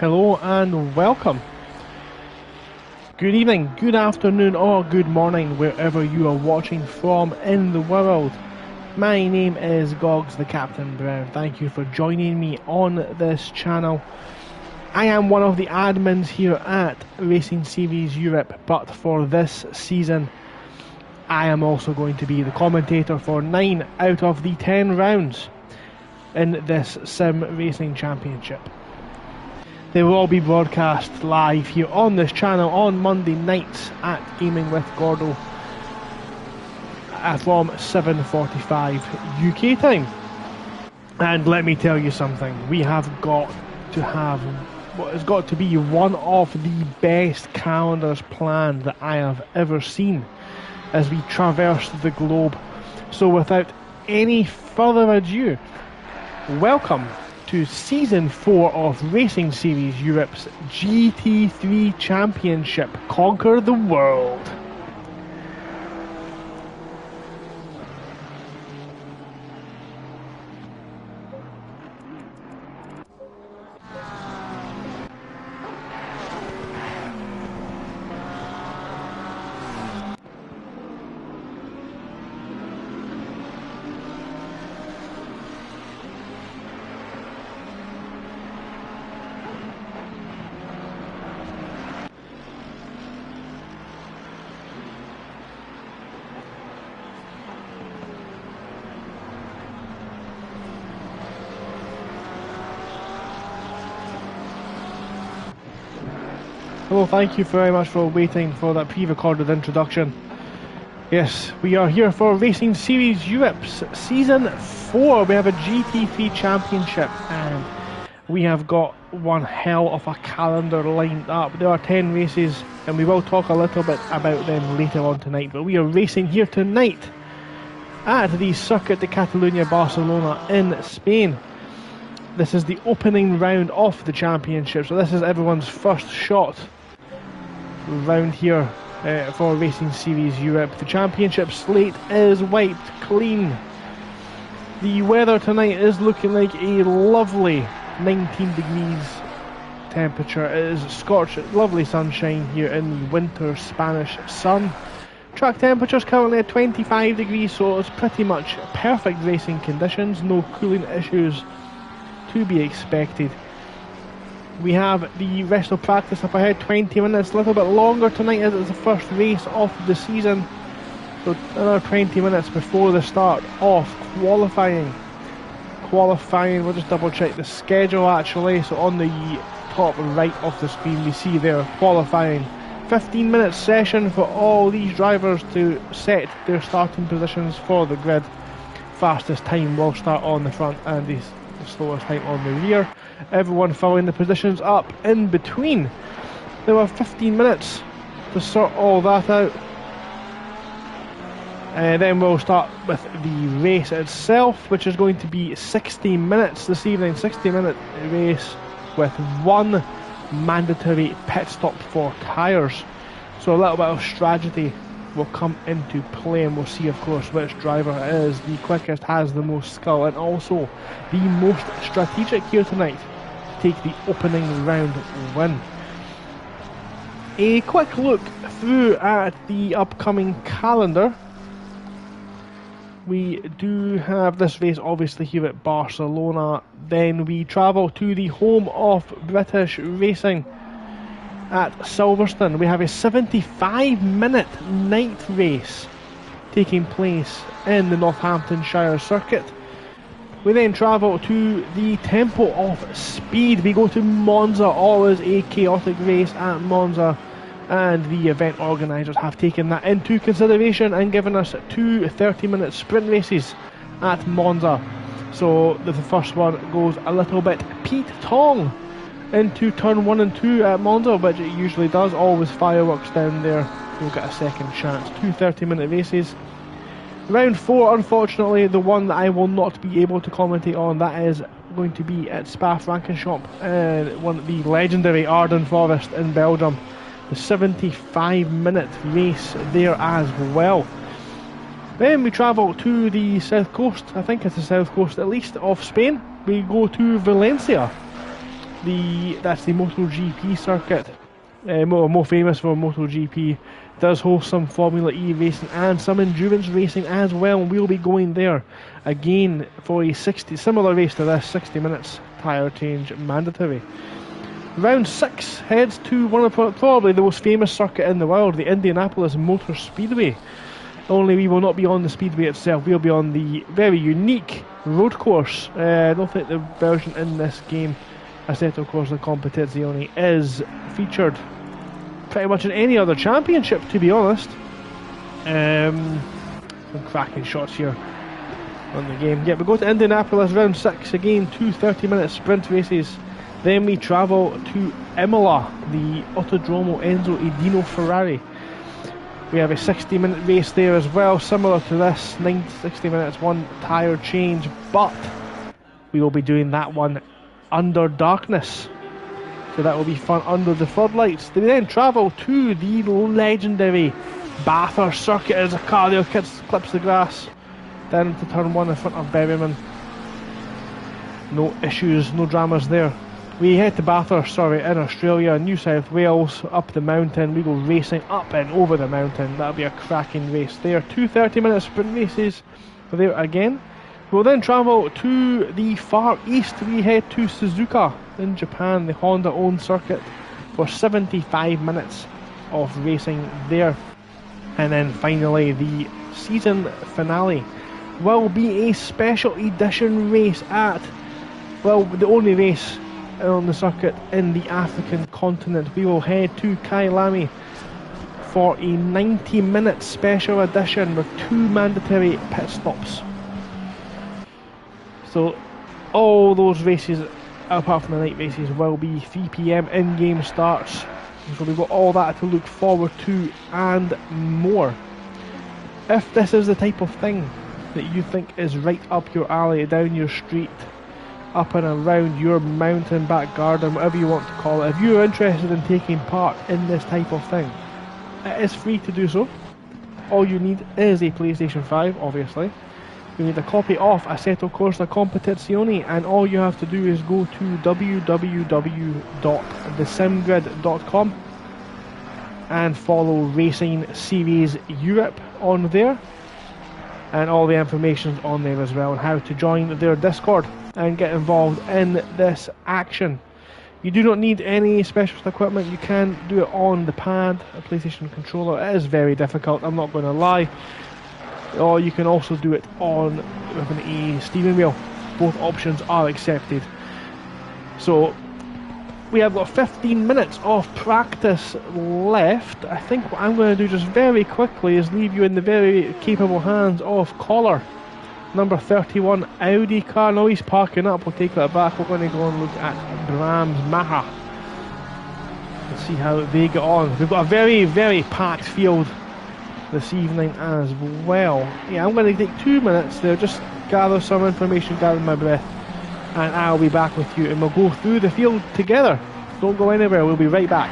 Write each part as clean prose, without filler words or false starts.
Hello and welcome. Good evening, good afternoon or good morning wherever you are watching from in the world. My name is Gogs the Captain Brown. Thank you for joining me on this channel. I am one of the admins here at Racing Series Europe, but for this season I am also going to be the commentator for 9 out of the 10 rounds in this Sim Racing Championship. They will all be broadcast live here on this channel on Monday nights at Gaming with Gordo from 7:45 UK time. And let me tell you something, we have got to have what has got to be one of the best calendars planned that I have ever seen as we traverse the globe. So without any further ado, welcome to Season 4 of Racing Series Europe's GT3 Championship. Conquer the world! Hello, thank you very much for waiting for that pre-recorded introduction. Yes, we are here for Racing Series Europe's Season 4. We have a GT3 Championship and we have got one hell of a calendar lined up. There are 10 races and we will talk a little bit about them later on tonight, but we are racing here tonight at the Circuit de Catalunya Barcelona in Spain. This is the opening round of the championship, so this is everyone's first shot round here for Racing Series Europe. The championship slate is wiped clean. The weather tonight is looking like a lovely 19 degrees temperature. It is scorched, lovely sunshine here in the winter Spanish sun. Track temperature's currently at 25 degrees, so it's pretty much perfect racing conditions, no cooling issues to be expected. We have the rest of practice up ahead, 20 minutes, a little bit longer tonight as it's the first race of the season. So another 20 minutes before the start of qualifying. We'll just double check the schedule actually. So on the top right of the screen we see there qualifying. 15-minute session for all these drivers to set their starting positions for the grid. Fastest time will start on the front and the slowest time on the rear. Everyone filling the positions up in between. There were 15 minutes to sort all that out. And then we'll start with the race itself, which is going to be 60 minutes this evening. 60-minute race with one mandatory pit stop for tyres. So a little bit of strategy will come into play, and we'll see of course which driver is the quickest, has the most skill and also the most strategic here tonight to take the opening round win. A quick look through at the upcoming calendar. We do have this race obviously here at Barcelona, then we travel to the home of British racing at Silverstone. We have a 75-minute night race taking place in the Northamptonshire circuit. We then travel to the Temple of Speed. We go to Monza. Always a chaotic race at Monza, and the event organisers have taken that into consideration and given us two 30-minute sprint races at Monza. So the first one goes a little bit Pete Tong into turn 1 and 2 at Monza, which it usually does. Always fireworks down there. We'll get a second chance. Two 30-minute races. Round 4, unfortunately, the one that I will not be able to commentate on, that is going to be at Spa-Francorchamps, the legendary Ardennes Forest in Belgium. The 75-minute race there as well. Then we travel to the south coast, I think it's the south coast at least, of Spain. We go to Valencia That's the MotoGP circuit. More famous for MotoGP. Does host some Formula E racing and some endurance racing as well. We'll be going there again for a similar race to this, 60 minutes, tyre change mandatory. Round 6 heads to one of probably the most famous circuit in the world, the Indianapolis Motor Speedway. Only we will not be on the speedway itself, we'll be on the very unique road course. I don't think the version in this game, Assetto Corsa Competizione, is featured pretty much in any other championship, to be honest. Some cracking shots here on the game. Yeah, we go to Indianapolis, round 6 again, 2 30-minute sprint races. Then we travel to Imola, the Autodromo Enzo Edino Ferrari. We have a 60-minute race there as well, similar to this, 60 minutes, one tyre change, but we will be doing that one under darkness. So that will be fun under the floodlights. They then travel to the legendary Bathurst circuit as a car there clips the grass down into turn 1 in front of Berryman. No issues, no dramas there. We head to Bathurst, in Australia, New South Wales, up the mountain. We go racing up and over the mountain. That'll be a cracking race there. 2 30-minute sprint races there again. We'll then travel to the far east. We head to Suzuka in Japan, the Honda-owned circuit, for 75 minutes of racing there. And then finally, the season finale will be a special edition race at, well, the only race on the circuit in the African continent. We will head to Kailami for a 90-minute special edition with 2 mandatory pit stops. So all those races, apart from the night races, will be 3 PM in-game starts. So we've got all that to look forward to and more. If this is the type of thing that you think is right up your alley, down your street, up and around your mountain back garden, whatever you want to call it, if you're interested in taking part in this type of thing, it is free to do so. All you need is a PlayStation 5, obviously. You need a copy of Assetto Corsa Competizione, and all you have to do is go to www.thesimgrid.com and follow Racing Series Europe on there, and all the information's on there as well, and how to join their Discord and get involved in this action. You do not need any specialist equipment. You can do it on the pad, a PlayStation controller. It is very difficult, I'm not going to lie. Or you can also do it on with a steering wheel. Both options are accepted. So we have got 15 minutes of practice left. I think what I'm going to do just very quickly is leave you in the very capable hands of caller number 31 Audi car. No, he's parking up. We'll take that back. We're going to go and look at Brahms Maha and see how they get on. We've got a very, very packed field this evening as well. Yeah, I'm going to take 2 minutes there, just gather some information, gather my breath, and I'll be back with you and we'll go through the field together. Don't go anywhere, we'll be right back.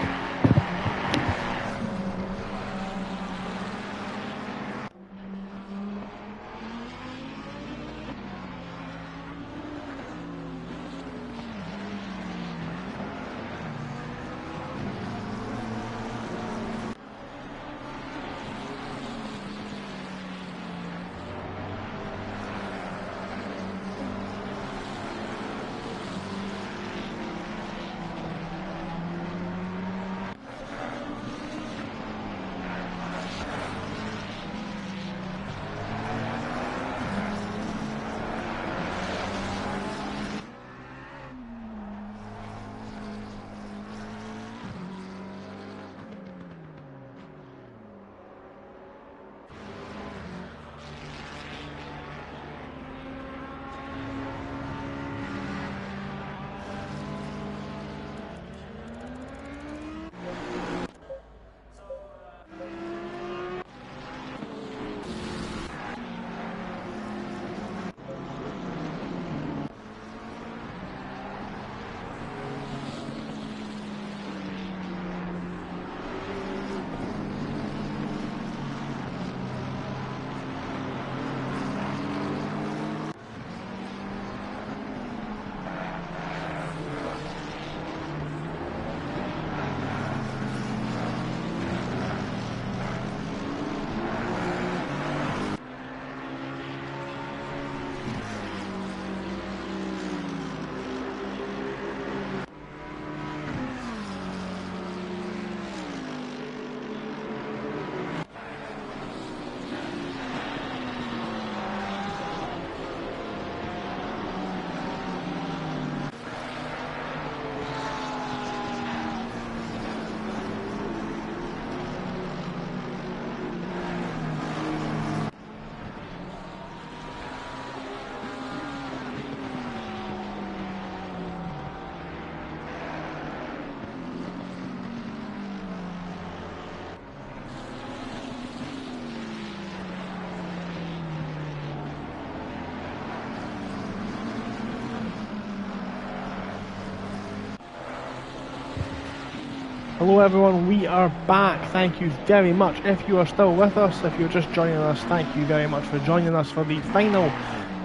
Hello everyone, we are back. Thank you very much if you are still with us. If you're just joining us, thank you very much for joining us for the final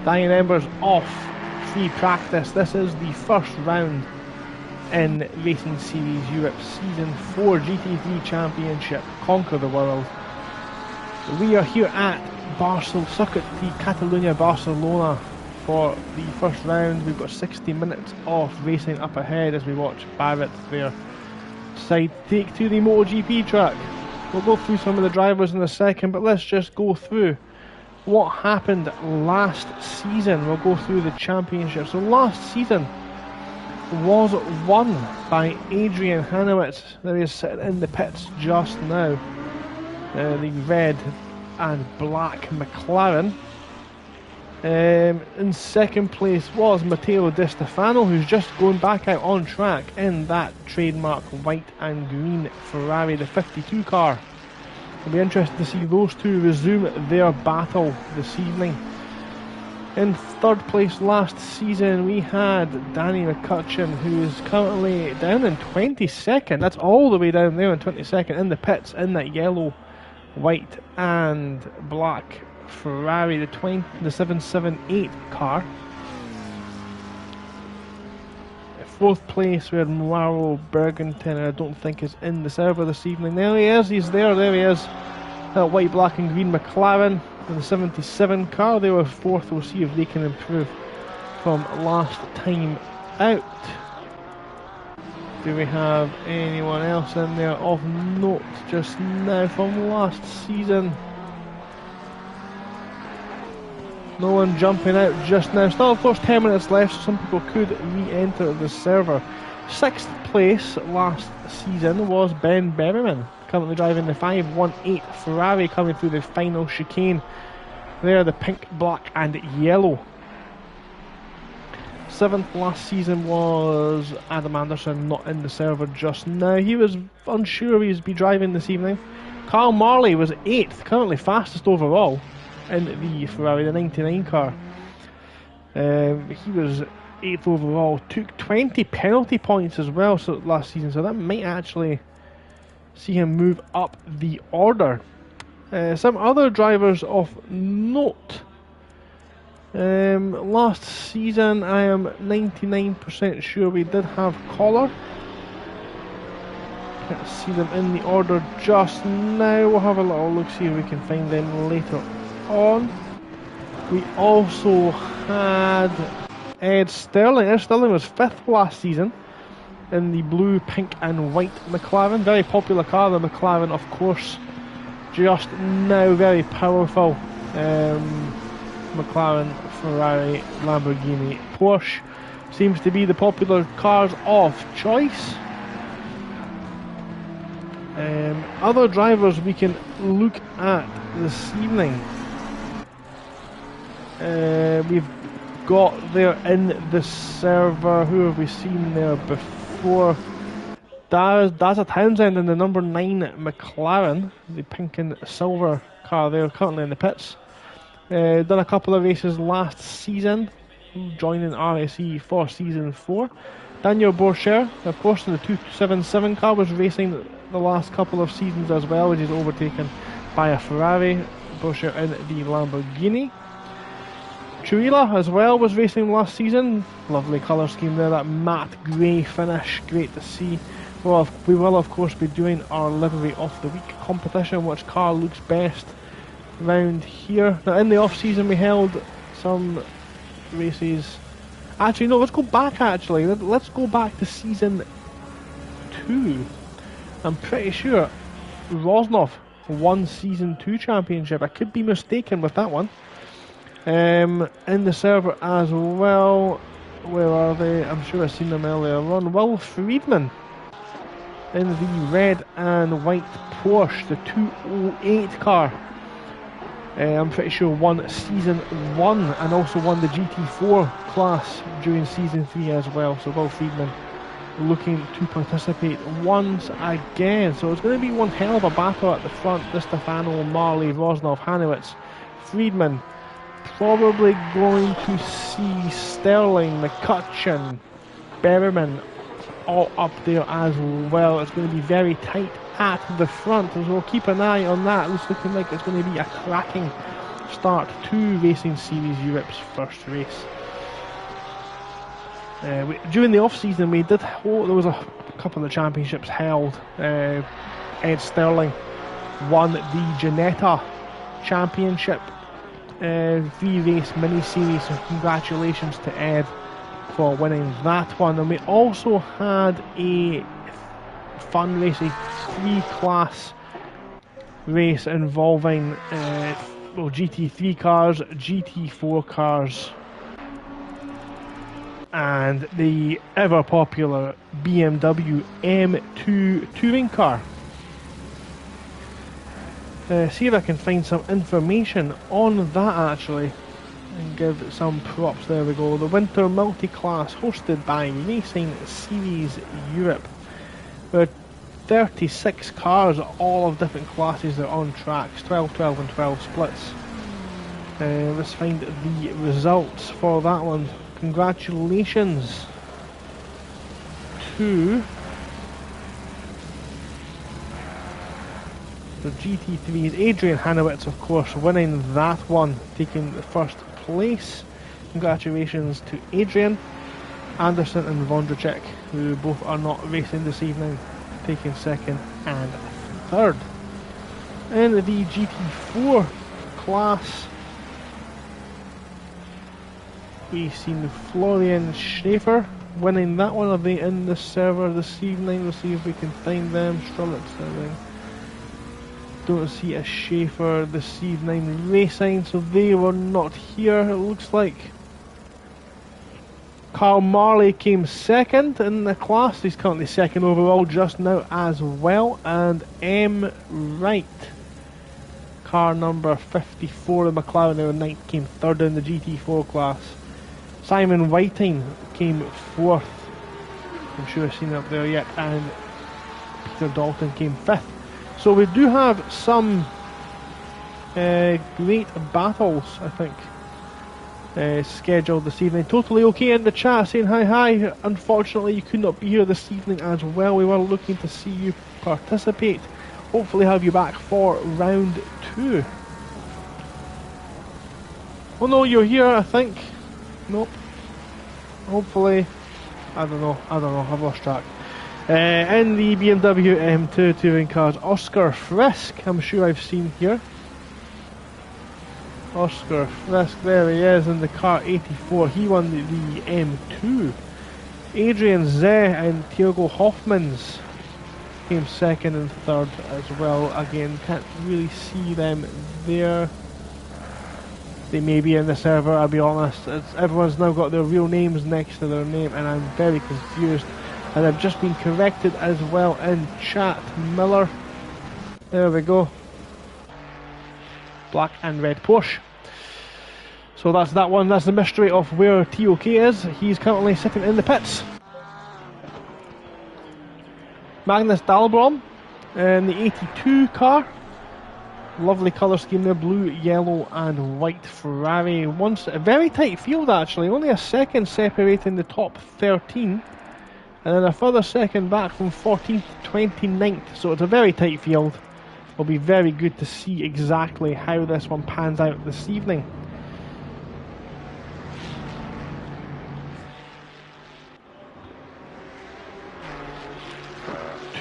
dying embers of free practice. This is the first round in Racing Series Europe Season 4 GT3 Championship, Conquer the World. We are here at Circuit de Catalunya, Barcelona for the first round. We've got 60 minutes of racing up ahead as we watch Barrett there side take to the MotoGP track. We'll go through some of the drivers in a second, but let's just go through what happened last season. We'll go through the championship. So last season was won by Adrian Hanowitz. There he is sitting in the pits just now. The red and black McLaren. In second place was Matteo Di Stefano, who's just going back out on track in that trademark white and green Ferrari, the 52 car. It'll be interesting to see those two resume their battle this evening. In third place last season we had Danny McCutcheon, who is currently down in 22nd. That's all the way down there in 22nd in the pits in that yellow, white and black Ferrari, the 778 car. Fourth place we had Mauro Bergentin, I don't think is in the server this evening. There he is, he's there he is. That white, black and green McLaren in the 77 car. They were fourth. We'll see if they can improve from last time out. Do we have anyone else in there of note just now from last season? No one jumping out just now. Still, of course, 10 minutes left, so some people could re-enter the server. Sixth place last season was Ben Berryman, currently driving the 518 Ferrari, coming through the final chicane. There, the pink, black and yellow. Seventh last season was Adam Anderson, not in the server just now. He was unsure he'd be driving this evening. Carl Marley was 8th, currently fastest overall in the Ferrari, the 99 car. He was 8th overall, took 20 penalty points as well last season, so that might actually see him move up the order. Some other drivers of note. Last season I am 99% sure we did have Collar. Can't see them in the order just now. We'll have a little look, see if we can find them later on. We also had Ed Sterling. Ed Sterling was 5th last season in the blue, pink and white McLaren. Very popular car, the McLaren, of course. Just now very powerful. McLaren, Ferrari, Lamborghini, Porsche seems to be the popular cars of choice. Other drivers we can look at this evening. We've got there in the server, who have we seen there before? Daza Townsend in the number 9 McLaren, the pink and silver car there, currently in the pits. Done a couple of races last season, joining RSE for season 4. Daniel Borcher, of course, in the 277 car, was racing the last couple of seasons as well, which is overtaken by a Ferrari. Borcher in the Lamborghini. Chuila as well was racing last season. Lovely colour scheme there, that matte grey finish, great to see. Well, we will of course be doing our livery of the week competition, which car looks best round here. Now in the off season we held some races. Actually no, let's go back let's go back to season 2. I'm pretty sure Rosnov won season 2 championship. I could be mistaken with that one. In the server as well, where are they? I'm sure I've seen them earlier on. Will Friedman in the red and white Porsche, the 208 car. I'm pretty sure won season 1 and also won the GT4 class during season 3 as well. So Will Friedman looking to participate once again. So it's going to be one hell of a battle at the front. Di Stefano, Marley, Rosnov, Hanowitz, Friedman. Probably going to see Sterling, McCutcheon, Berryman all up there as well. It's going to be very tight at the front, so we'll keep an eye on that. It's looking like it's going to be a cracking start to Racing Series Europe's first race. During the off-season, there was a couple of championships held. Ed Sterling won the Ginetta Championship 3-race mini-series, so congratulations to Ed for winning that one. And we also had a fun race, a 3-class race involving GT3 cars, GT4 cars, and the ever popular BMW M2 touring car. See if I can find some information on that actually and give it some props. There we go. The Winter Multi-Class hosted by Racing Series Europe. There are 36 cars, all of different classes that are on tracks, 12, 12 and 12 splits. Let's find the results for that one. Congratulations to the GT3's Adrian Hanowitz, of course, winning that one, taking the first place. Congratulations to Adrian. Anderson and Vondracek, who both are not racing this evening, taking second and third. In the GT4 class, we've seen Florian Schaefer winning that one. Are they in the server this evening? We'll see if we can find them. Don't see a Schaefer this evening racing, so they were not here, it looks like. Carl Marley came second in the class. He's currently second overall just now as well. And M. Wright, car number 54 in McLaren, now ninth, came third in the GT4 class. Simon Whiting came fourth. I'm sure I've seen it up there yet. And Peter Dalton came fifth. So we do have some great battles, I think, scheduled this evening. Totally okay in the chat, saying hi. Unfortunately, you could not be here this evening as well. We were looking to see you participate. Hopefully have you back for round 2. Oh no, you're here, I think. Nope. Hopefully, I don't know, I've lost track. In the BMW M2 touring cars, Oscar Frisk, I'm sure I've seen here. Oscar Frisk, there he is in the car 84. He won the M2. Adrian Zeh and Thiago Hoffmans came second and third as well. Again, can't really see them there. They may be in the server, I'll be honest. Everyone's now got their real names next to their name, and I'm very confused. And I've just been corrected as well in chat. Miller. There we go. Black and red Porsche. So that's that one. That's the mystery of where TOK is. He's currently sitting in the pits. Magnus Dahlbrom in the 82 car. Lovely colour scheme there. Blue, yellow and white Ferrari. A very tight field actually. Only a second separating the top 13. And then a further second back from 14th to 29th. So it's a very tight field. It'll be very good to see exactly how this one pans out this evening.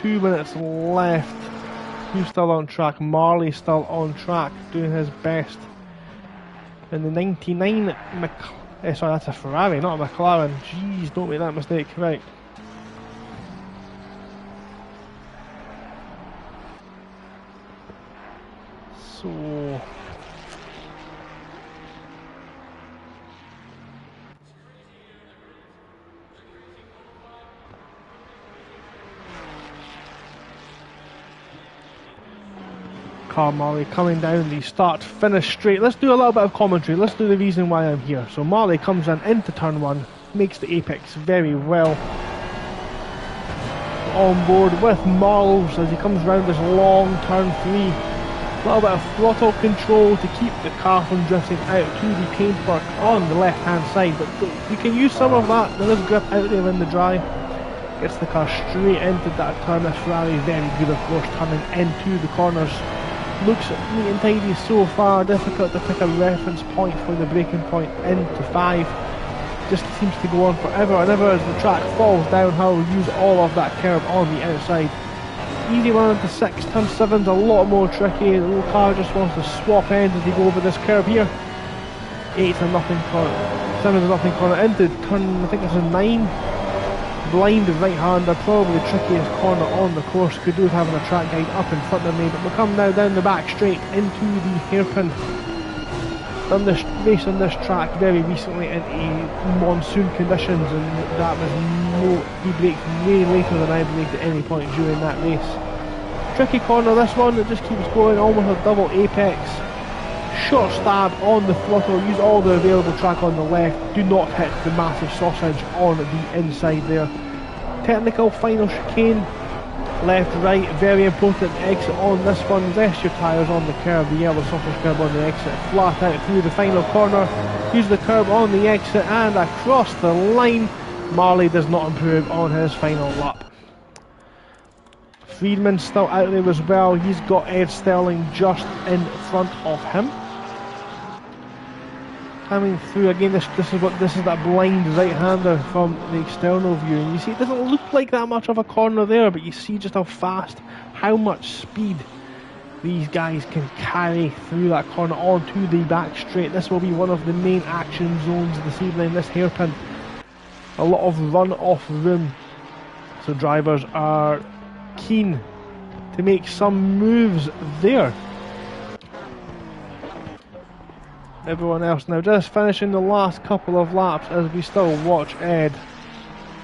Two minutes left. Who's still on track? Marley still on track, doing his best. And the 99 sorry, that's a Ferrari, not a McLaren. Jeez, don't make that mistake. Right. So Carl Marley coming down the start-finish straight. Let's do a little bit of commentary. Let's do the reason why I'm here. So Marley comes in into turn 1, makes the apex very well. On board with Marls as he comes round this long turn 3. A little bit of throttle control to keep the car from drifting out to the paintwork on the left hand side, but we can use some of that. There is grip out there in the dry. Gets the car straight into that turn. This Ferrari very good, of course, turning into the corners. Looks neat and tidy so far. Difficult to pick a reference point for the braking point into 5. Just seems to go on forever and ever as the track falls downhill. Use all of that curb on the outside. Easy one into 6. Turn 7's a lot more tricky. The little car just wants to swap ends as they go over this curb here. 8's a nothing corner. 7's a nothing corner into turn, I think this is 9. Blind right-hander, probably the trickiest corner on the course. Could do with having a track guide up in front of me, but we'll come now down the back straight into the hairpin. Done this race on this track very recently in a monsoon conditions, and that was he braked way later than I braked at any point during that race. Tricky corner this one, it just keeps going, almost a double apex. Short stab on the throttle, use all the available track on the left, do not hit the massive sausage on the inside there. Technical final chicane, left, right, very important exit on this one. Rest your tyres on the curb, the yellow sausage curb on the exit, flat out through the final corner, use the curb on the exit and across the line. Marley does not improve on his final lap. Friedman's still out there as well, he's got Ed Sterling just in front of him. Coming through again, this is that blind right-hander from the external view, and you see it doesn't look like that much of a corner there, but you see just how fast, how much speed these guys can carry through that corner onto the back straight. This will be one of the main action zones this evening, this hairpin. A lot of run-off room, so drivers are keen to make some moves there. Everyone else now just finishing the last couple of laps as we still watch Ed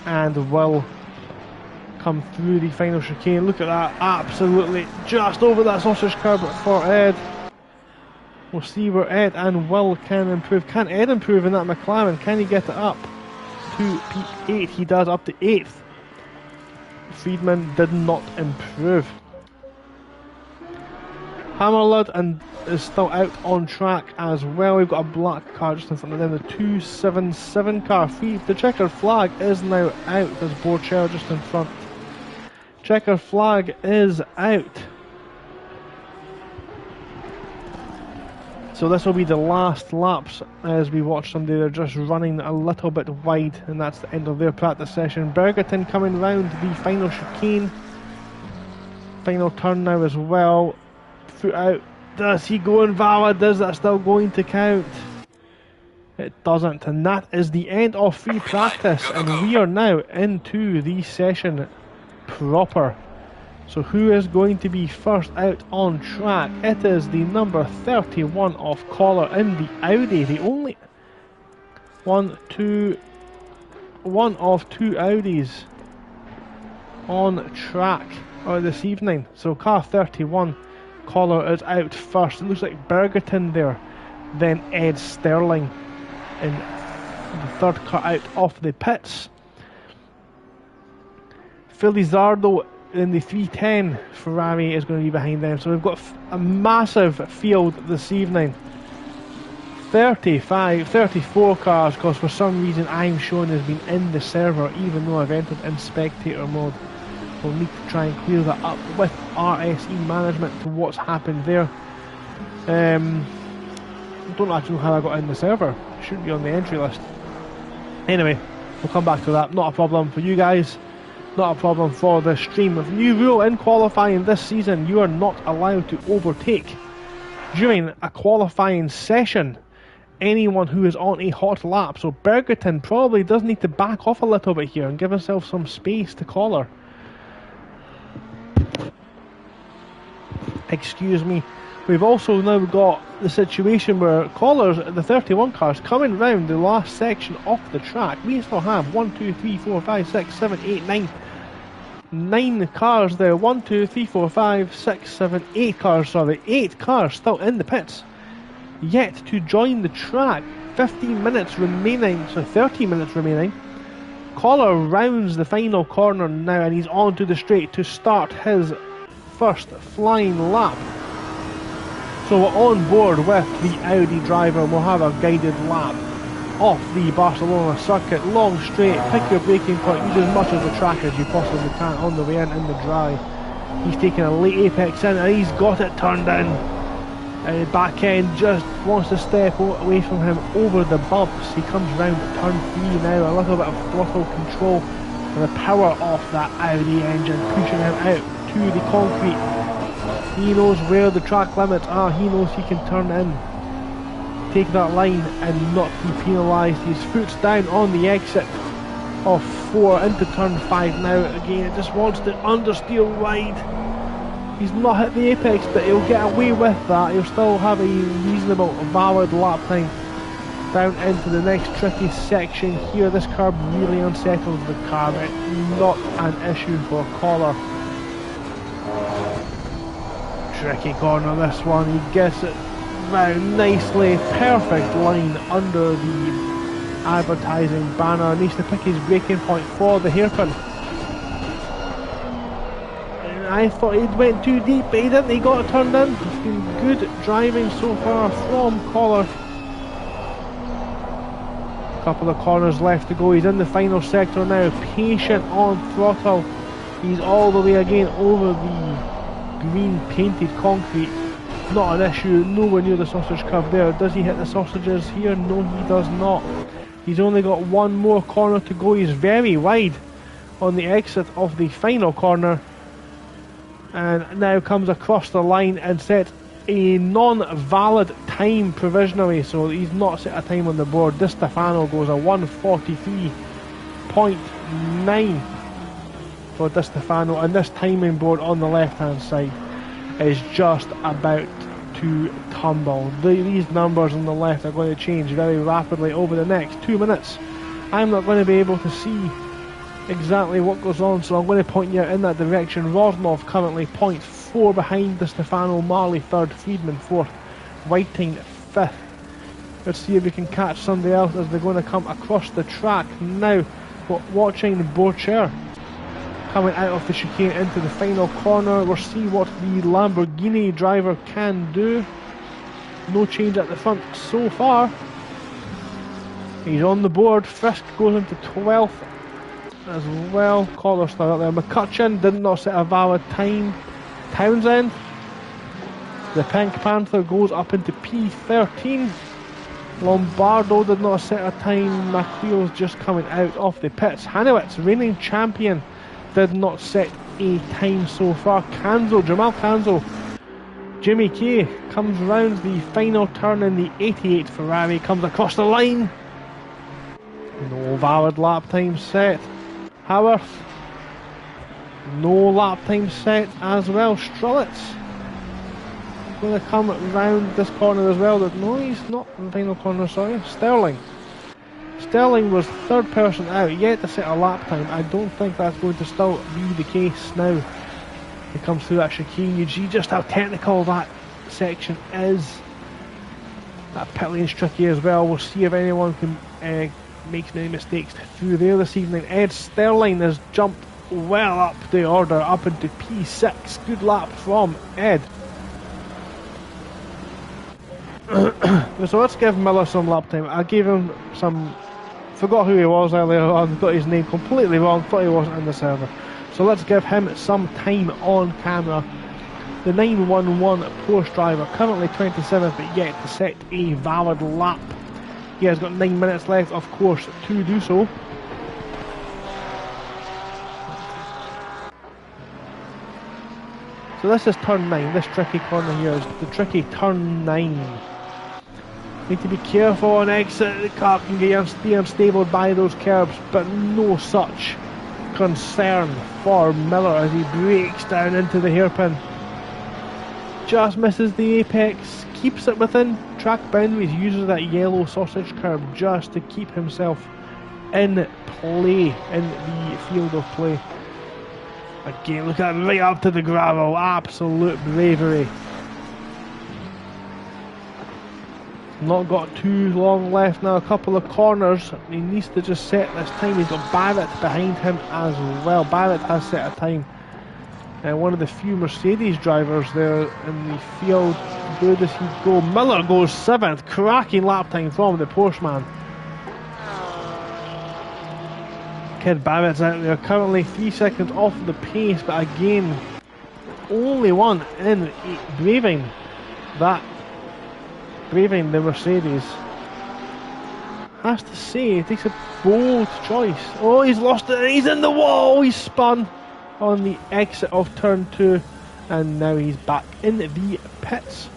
and Will come through the final chicane. Look at that, absolutely just over that sausage curb for Ed. We'll see where Ed and Will can improve. Can Ed improve in that McLaren? Can he get it up to P8? He does, up to 8th. Friedman did not improve. Hammerlud and is still out on track as well. We've got a black car just in front of them, the 277 car. The checkered flag is now out. There's Borchell just in front. Checkered flag is out. So this will be the last laps as we watch them. They're just running a little bit wide, and that's the end of their practice session. Bergerton coming round the final chicane. Final turn now as well. Foot out. Does he go invalid? Is that still going to count? It doesn't, and that is the end of free practice, and we are now into the session proper. So who is going to be first out on track? It is the number 31 of Collar in the Audi, the only one of two Audis on track this evening. So car 31, Collar is out first. It looks like Bergerton there, then Ed Sterling in the third car out of the pits. Felizardo in the 310 Ferrari is going to be behind them. So we've got a massive field this evening. 34 cars, because for some reason I'm showing has been in the server even though I've entered in spectator mode. We'll need to try and clear that up with RSE management to what's happened there. I don't actually know how I got in the server. It should be on the entry list. Anyway, we'll come back to that. Not a problem for you guys. Not a problem for the stream. With new rule in qualifying this season, you are not allowed to overtake during a qualifying session anyone who is on a hot lap. So Bergerton probably does need to back off a little bit here and give himself some space to Collar. Excuse me. We've also now got the situation where Collar's, the 31 cars, coming round the last section of the track. We still have 1, 2, 3, 4, 5, 6, 7, 8, 9. 9 cars there. 1, 2, 3, 4, 5, 6, 7, 8 cars, sorry. 8 cars still in the pits, yet to join the track. 15 minutes remaining, so 30 minutes remaining. Collar rounds the final corner now, and he's onto the straight to start his first flying lap. So we're on board with the Audi driver, and we'll have a guided lap off the Barcelona circuit. Long straight, pick your braking point, use as much of the track as you possibly can on the way in the dry. He's taking a late apex in and he's got it turned in. Back end just wants to step away from him over the bumps. He comes round turn 3 now, a little bit of throttle control and the power off that Audi engine, pushing him out to the concrete. He knows where the track limits are, he knows he can turn in, take that line and not be penalised. His foot's down on the exit of 4 into turn 5 now. Again, it just wants to understeer wide. He's not hit the apex, but he'll get away with that. He'll still have a reasonable, valid lap time down into the next tricky section here. This curb really unsettles the car, but not an issue for Collar. Tricky corner this one, he gets it round nicely, perfect line under the advertising banner. Needs to pick his braking point for the hairpin. I thought he went too deep, but he didn't. He got it turned in. It's been good driving so far from Collar. Couple of corners left to go. He's in the final sector now. Patient on throttle. He's all the way again over the green painted concrete. Not an issue. Nowhere near the sausage curve there. Does he hit the sausages here? No, he does not. He's only got one more corner to go. He's very wide on the exit of the final corner. And now comes across the line and set a non-valid time provisionally, so he's not set a time on the board. Di Stefano goes a 1:43.9 for Di Stefano, and this timing board on the left hand side is just about to tumble. These numbers on the left are going to change very rapidly over the next 2 minutes. I'm not going to be able to see exactly what goes on, so I'm going to point you out in that direction. Rosnov currently 0.4 behind Di Stefano, Marley 3rd, Friedman 4th, Whiting 5th. Let's see if we can catch somebody else as they're going to come across the track now. Watching Borcher coming out of the chicane into the final corner. We'll see what the Lamborghini driver can do. No change at the front so far. He's on the board. Frisk goes into 12th as well. Collar still out there. McCutcheon did not set a valid time. Townsend, the Pink Panther, goes up into P13. Lombardo did not set a time. McLeod's just coming out of the pits. Hanowitz, reigning champion, did not set a time so far. Canzo, Jamal Canzo, Jimmy K comes round the final turn in the 88 Ferrari, comes across the line. No valid lap time set. Howarth, no lap time set as well. Strulitz going to come round this corner as well. No, he's not in the final corner, sorry. Sterling was third person out, yet to set a lap time. I don't think that's going to still be the case now. He comes through that chicane. You see just how technical that section is. That pit lane's tricky as well. We'll see if anyone can make any mistakes through there this evening. Ed Sterling has jumped well up the order, up into P6. Good lap from Ed. So let's give Miller some lap time. I gave him some, forgot who he was earlier on, got his name completely wrong, thought he wasn't in the server. So let's give him some time on camera. The 911 Porsche driver, currently 27th, but yet to set a valid lap. He has got 9 minutes left, of course, to do so. So this is turn 9, this tricky corner here is the tricky turn 9. Need to be careful on exit, the car can be unstable by those curbs, but no such concern for Miller as he breaks down into the hairpin. Just misses the apex, keeps it within track boundaries, uses that yellow sausage curb just to keep himself in play, in the field of play. Again, look at that, right up to the gravel, absolute bravery. Not got too long left now, a couple of corners, he needs to just set this time. He's got Barrett behind him as well. Barrett has set a time. And one of the few Mercedes drivers there in the field. Where does he go? Miller goes 7th, cracking lap time from the Porsche man. Kid Barrett's out there, currently 3 seconds off the pace, but again, only one in braving the Mercedes. Has to say, he takes a bold choice. Oh, he's lost it, he's in the wall, he's spun on the exit of turn 2, and now he's back in the pits.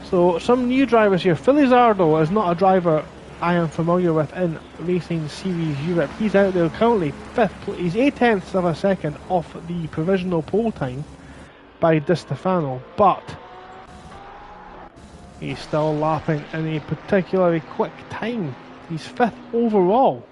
So, some new drivers here. Felizardo is not a driver I am familiar with in Racing Series Europe. He's out there currently 5th place. He's 8/10ths of a second off the provisional pole time by Di Stefano, but he's still lapping in a particularly quick time. He's 5th overall.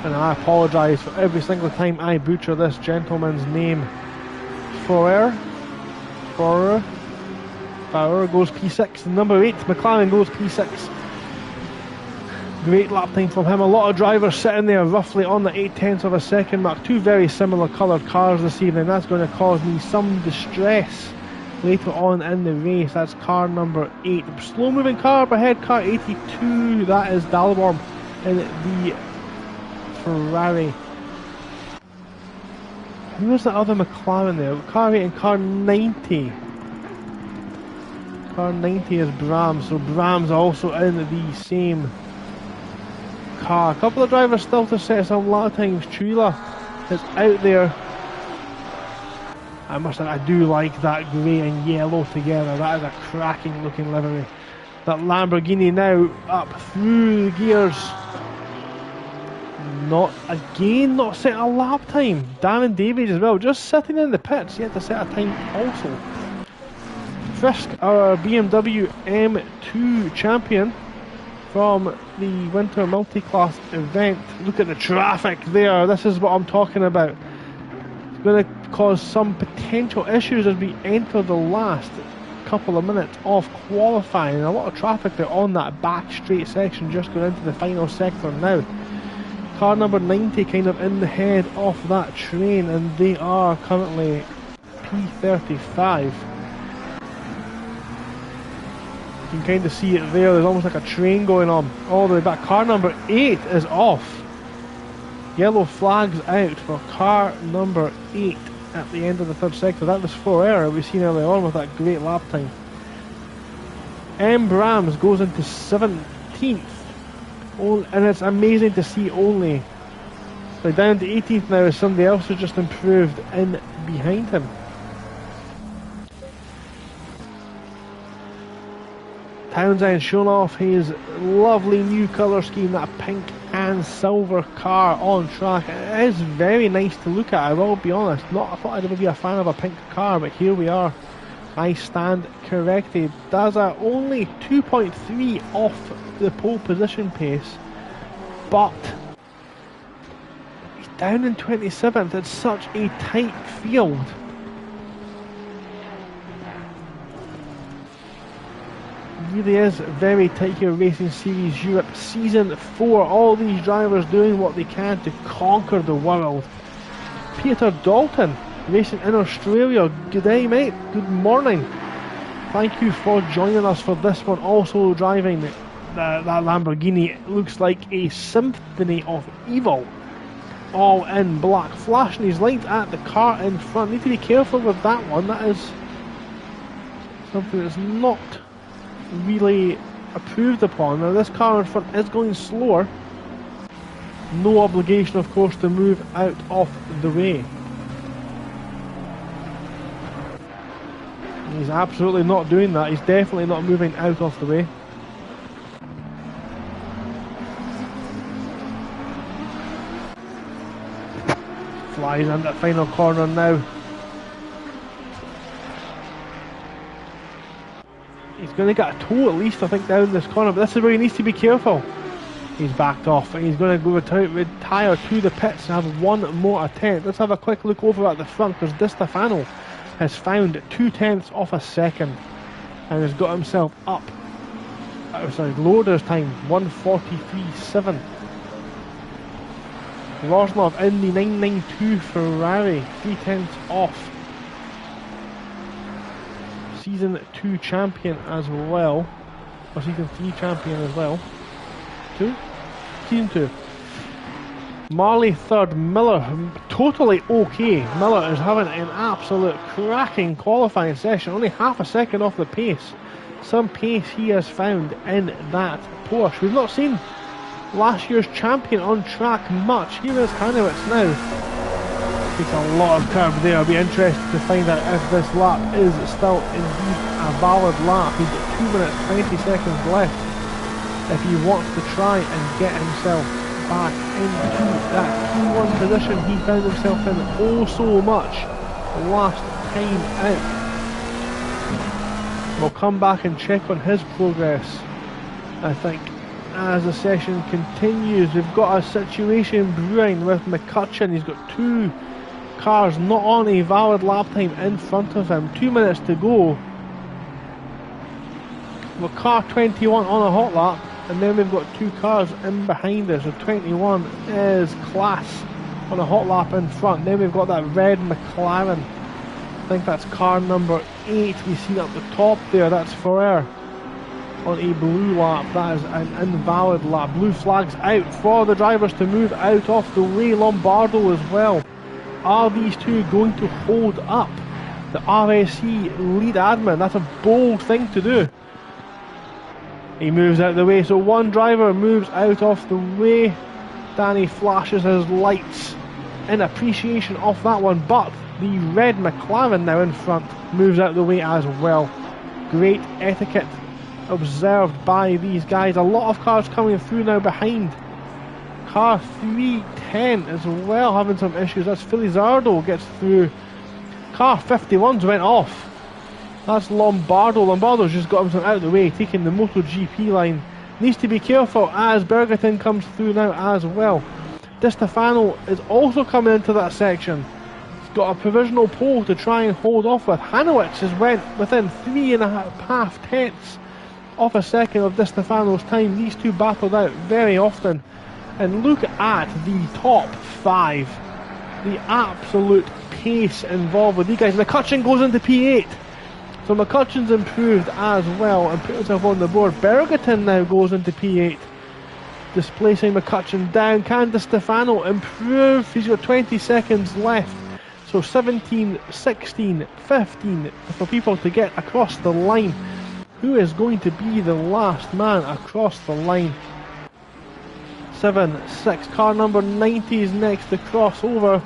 And I apologise for every single time I butcher this gentleman's name. Faurer goes P6. Number 8, McLaren goes P6. Great lap time from him. A lot of drivers sitting there roughly on the 8/10ths of a second mark. Two very similar coloured cars this evening. That's going to cause me some distress later on in the race. That's car number 8. Slow moving car up ahead, car 82. That is Dalborn in the Ferrari. Who was the other McLaren there? Car 8 and car 90. Car 90 is Brams, so Brams also in the same car. A couple of drivers still to set some lap times. Chula is out there. I must say, I do like that grey and yellow together. That is a cracking looking livery. That Lamborghini now up through the gears. Not set a lap time. Darren Davies as well, just sitting in the pits, yet to set a time also. Fisk, our BMW M2 champion from the Winter Multi-Class event. Look at the traffic there, this is what I'm talking about. It's going to cause some potential issues as we enter the last couple of minutes of qualifying. A lot of traffic there on that back straight section, just going into the final sector now. Car number 90 kind of in the head of that train, and they are currently P35. You can kind of see it there, there's almost like a train going on all the way back. Car number 8 is off. Yellow flags out for car number 8 at the end of the third sector. That was Faurer we've seen earlier on with that great lap time. M. Brams goes into 17th. And it's amazing to see only down to 18th now as somebody else has just improved in behind him. Townsend showing off his lovely new colour scheme, that pink and silver car on track. It is very nice to look at, I will be honest. I thought I'd never be a fan of a pink car, but here we are. I stand corrected. Daza only 2.3 off the pole position pace, but he's down in 27th. It's such a tight field. It really is very tight here. Racing Series Europe Season 4. All these drivers doing what they can to conquer the world. Peter Dalton racing in Australia. Good day, mate. Good morning. Thank you for joining us for this one. Also driving that Lamborghini. It looks like a symphony of evil. All in black. Flashing his lights at the car in front. Need to be careful with that one. That is something that's not really approved upon. Now this car in front is going slower. No obligation, of course, to move out of the way. He's absolutely not doing that. He's definitely not moving out of the way. Flies in that final corner now. He's going to get a toe at least, I think, down this corner, but this is where he needs to be careful. He's backed off and he's going to go retire to the pits and have one more attempt. Let's have a quick look over at the front, because Di Stefano has found 2/10ths of a second and has got himself up. Lowered his time, 1:43.7. Rosnov in the 992 Ferrari, 3/10ths off. Season 2 champion as well. Or Season 3 champion as well. 2? Season 2. Marley third, Miller totally okay. Miller is having an absolute cracking qualifying session, only half a second off the pace. Some pace he has found in that Porsche. We've not seen last year's champion on track much. Here is Hanowitz now. Takes a lot of curb there. I'll be interested to find out if this lap is still indeed a valid lap. He's got 2 minutes 20 seconds left if he wants to try and get himself back into that Q1 position he found himself in oh so much last time out. We'll come back and check on his progress, I think, as the session continues. We've got a situation brewing with McCutcheon. He's got 2 cars not on a valid lap time in front of him. 2 minutes to go. Well, car 21 on a hot lap, and then we've got 2 cars in behind us. So 21 is Class on a hot lap in front. Then we've got that red McLaren. I think that's car number 8 we see up the top there. That's Ferrer on a blue lap. That is an invalid lap. Blue flags out for the drivers to move out of the way. Lombardo as well. Are these two going to hold up the RSC lead admin? That's a bold thing to do. He moves out of the way, so one driver moves out of the way. Danny flashes his lights in appreciation of that one, but the red McLaren now in front moves out of the way as well. Great etiquette observed by these guys. A lot of cars coming through now behind. Car 310 as well having some issues. That's Felizardo gets through. Car 51's went off. That's Lombardo. Lombardo's just got himself out of the way, taking the MotoGP line. Needs to be careful as Bergerton comes through now as well. Di Stefano is also coming into that section. He's got a provisional pole to try and hold off with. Hanowitz has went within 3.5 tenths of a second of Di Stefano's time. These two battled out very often. And look at the top 5. The absolute pace involved with these guys. McCutcheon goes into P8. So McCutcheon's improved as well and put himself on the board. Bergerton now goes into P8, displacing McCutcheon down. Can Di Stefano improve? He's got 20 seconds left. So 17, 16, 15 for people to get across the line. Who is going to be the last man across the line? 7, 6, car number 90 is next to cross over.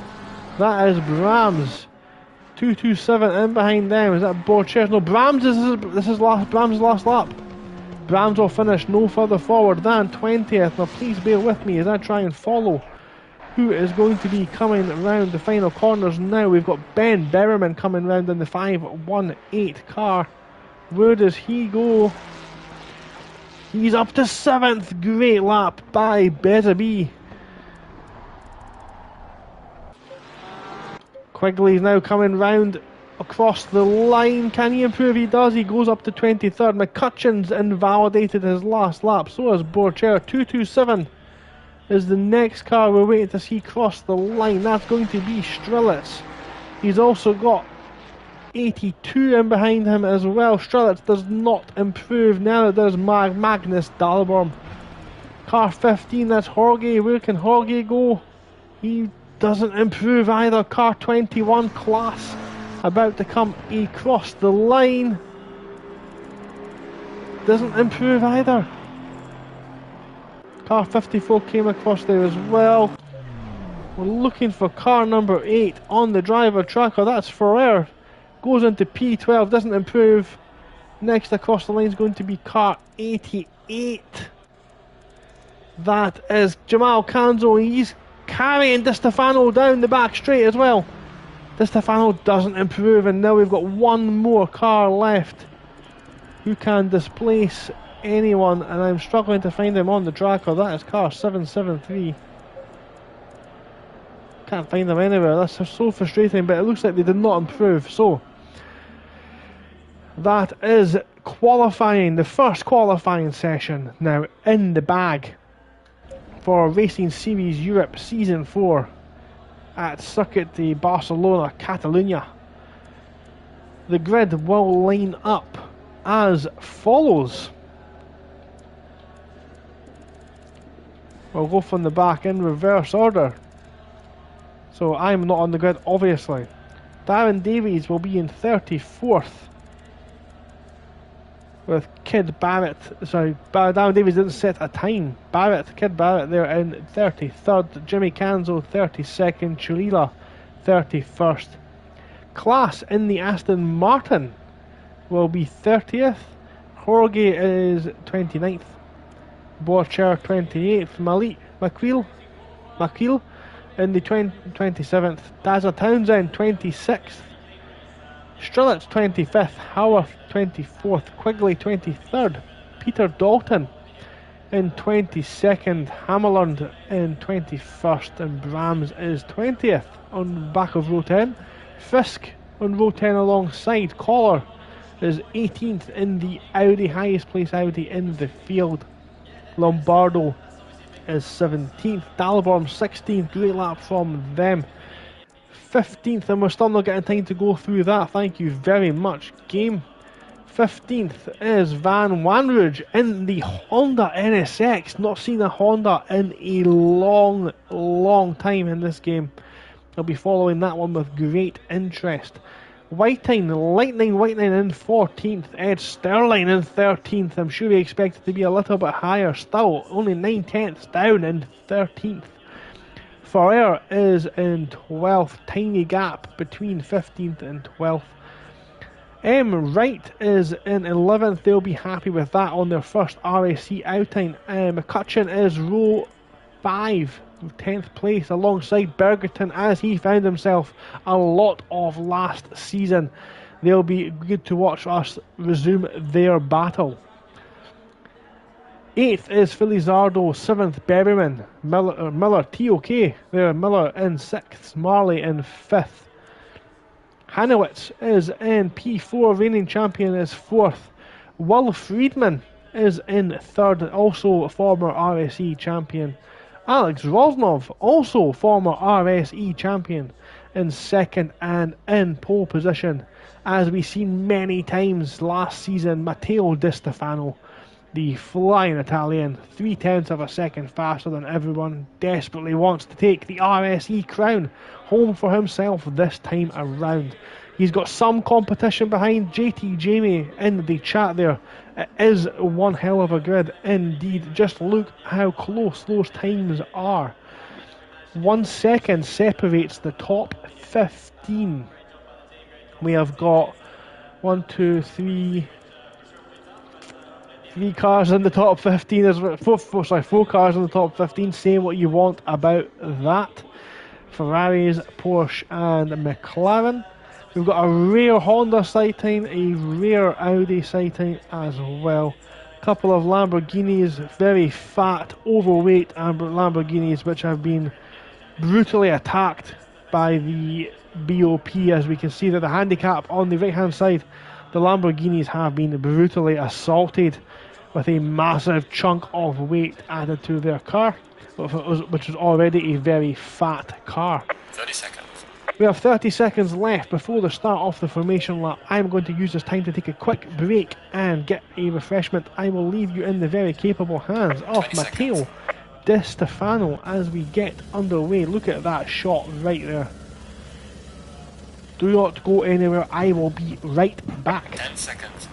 That is Brahms. 227 in behind them. Is that Borchers? No, Brahms this is Brahms' last lap. Brahms will finish no further forward than 20th. Now please bear with me as I try and follow who is going to be coming around the final corners now. We've got Ben Berriman coming round in the 518 car. Where does he go? He's up to 7th. Great lap by Bezabi. Quigley's now coming round across the line. Can he improve? He does. He goes up to 23rd. McCutcheon's invalidated his last lap. So has Borcher. 227 is the next car we're waiting to see cross the line. That's going to be Strelitz. He's also got 82 in behind him as well. Strelitz does not improve. Now that there's Magnus Dahlborn. Car 15, that's Jorge. Where can Jorge go? He doesn't improve either. Car 21, Class, about to come across the line. Doesn't improve either. Car 54 came across there as well. We're looking for car number 8 on the driver tracker. That's Ferrer. Goes into P12, doesn't improve. Next across the line is going to be car 88. That is Jamal Canzo. He's carrying Di Stefano down the back straight as well. Di Stefano doesn't improve, and now we've got one more car left who can displace anyone, and I'm struggling to find him on the tracker. That is car 773. Can't find them anywhere. That's so frustrating, but it looks like they did not improve. So that is qualifying, the first qualifying session now in the bag for Racing Series Europe Season 4 at Circuit de Barcelona, Catalunya. The grid will line up as follows. We'll go from the back in reverse order. So I'm not on the grid, obviously. Darren Davies will be in 34th. With Kid Barrett, sorry, Darren Davies didn't set a time. Kid Barrett there in 33rd. Jimmy Canzo 32nd. Chulila 31st. Class in the Aston Martin will be 30th. Jorge is 29th. Borcher 28th. Malik McQueel in the 27th. Dazza Townsend 26th. Strelitz 25th. Howarth 24th. Quigley 23rd. Peter Dalton in 22nd. Hammerlund in 21st. And Brams is 20th on the back of row 10. Fisk on row 10 alongside. Collar is 18th in the Audi, highest place Audi in the field. Lombardo is 17th. Dalborn 16th. Great lap from them. 15th, and we're still not getting time to go through that. Thank you very much, game. 15th is Van Wanrooij in the Honda NSX. Not seen a Honda in a long time in this game. I'll be following that one with great interest. Lightning Whitening in 14th. Ed Sterling in 13th. I'm sure we expect it to be a little bit higher still. Only 9/10ths down in 13th. Ferrer is in 12th. Tiny gap between 15th and 12th. M. Wright is in 11th. They'll be happy with that on their first RSC outing. McCutcheon is row 5, 10th place alongside Bergerton as he found himself a lot of last season. They'll be good to watch us resume their battle. 8th is Felizardo, 7th Berryman, Miller TOK there, Miller in 6th, Marley in 5th. Hanowitz is in P4, reigning champion is 4th. Will Friedman is in 3rd, also a former RSE champion. Alex Rosnov, also former RSE champion, in 2nd, and in pole position, as we've seen many times last season, Matteo Di Stefano. The flying Italian, 0.3 of a second faster than everyone, desperately wants to take the RSE crown home for himself this time around. He's got some competition behind. JT Jamie in the chat there. It is one hell of a grid indeed. Just look how close those times are. 1 second separates the top 15. We have got 3 cars in the top 15. There's four cars in the top 15. Say what you want about that. Ferraris, Porsche and McLaren. We've got a rare Honda sighting, a rare Audi sighting as well. A couple of Lamborghinis, very fat, overweight Lamborghinis, which have been brutally attacked by the BOP. As we can see that the handicap on the right hand side, the Lamborghinis have been brutally assaulted with a massive chunk of weight added to their car, which was already a very fat car. 30 seconds. We have 30 seconds left before the start of the formation lap. I'm going to use this time to take a quick break and get a refreshment. I will leave you in the very capable hands of Matteo Di Stefano as we get underway. Look at that shot right there. Do not go anywhere. I will be right back. 10 seconds.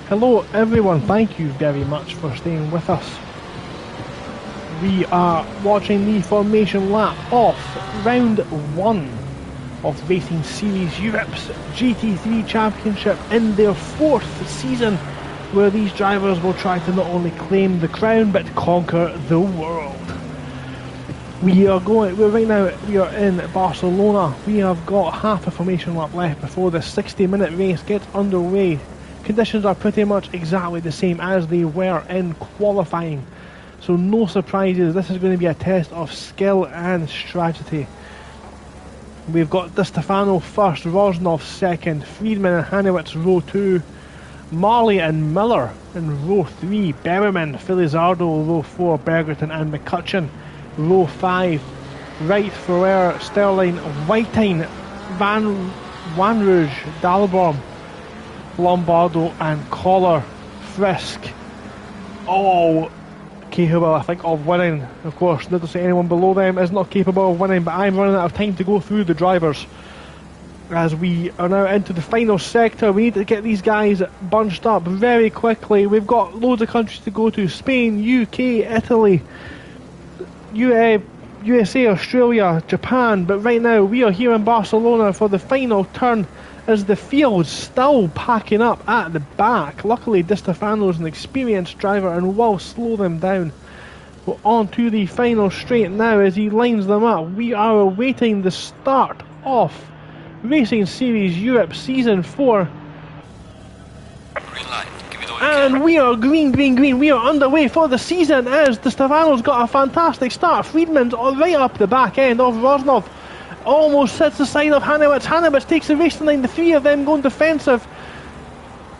Hello everyone, thank you very much for staying with us. We are watching the formation lap of round 1 of Racing Series Europe's GT3 Championship in their 4th season, where these drivers will try to not only claim the crown but conquer the world. We are in Barcelona. We have got half a formation lap left before the 60-minute race gets underway. Conditions are pretty much exactly the same as they were in qualifying, so no surprises. This is going to be a test of skill and strategy. We've got Di Stefano first, Rosnov second, Friedman and Hanowitz row 2, Marley and Miller in row 3, Berriman, Felizardo row 4, Bergerton and McCutcheon row 5, Wright, Ferrer, Sterling, Whiting, Wanrouge, Dalborn, Lombardo and Collar, Frisk, all capable, I think, of winning. Of course, not to say anyone below them is not capable of winning, but I'm running out of time to go through the drivers. As we are now into the final sector, we need to get these guys bunched up very quickly. We've got loads of countries to go to: Spain, UK, Italy, USA, Australia, Japan. But right now we are here in Barcelona for the final turn, as the field's still packing up at the back. Luckily Di Stefano's an experienced driver and will slow them down. We're on to the final straight now as he lines them up. We are awaiting the start of Racing Series Europe Season 4. Green light. Give it all. And we are green. We are underway for the season as Di Stefano's got a fantastic start. Friedman's right up the back end of Rosnov. Almost sits the side of Hanowitz. Hanowitz takes the race line, the three of them going defensive.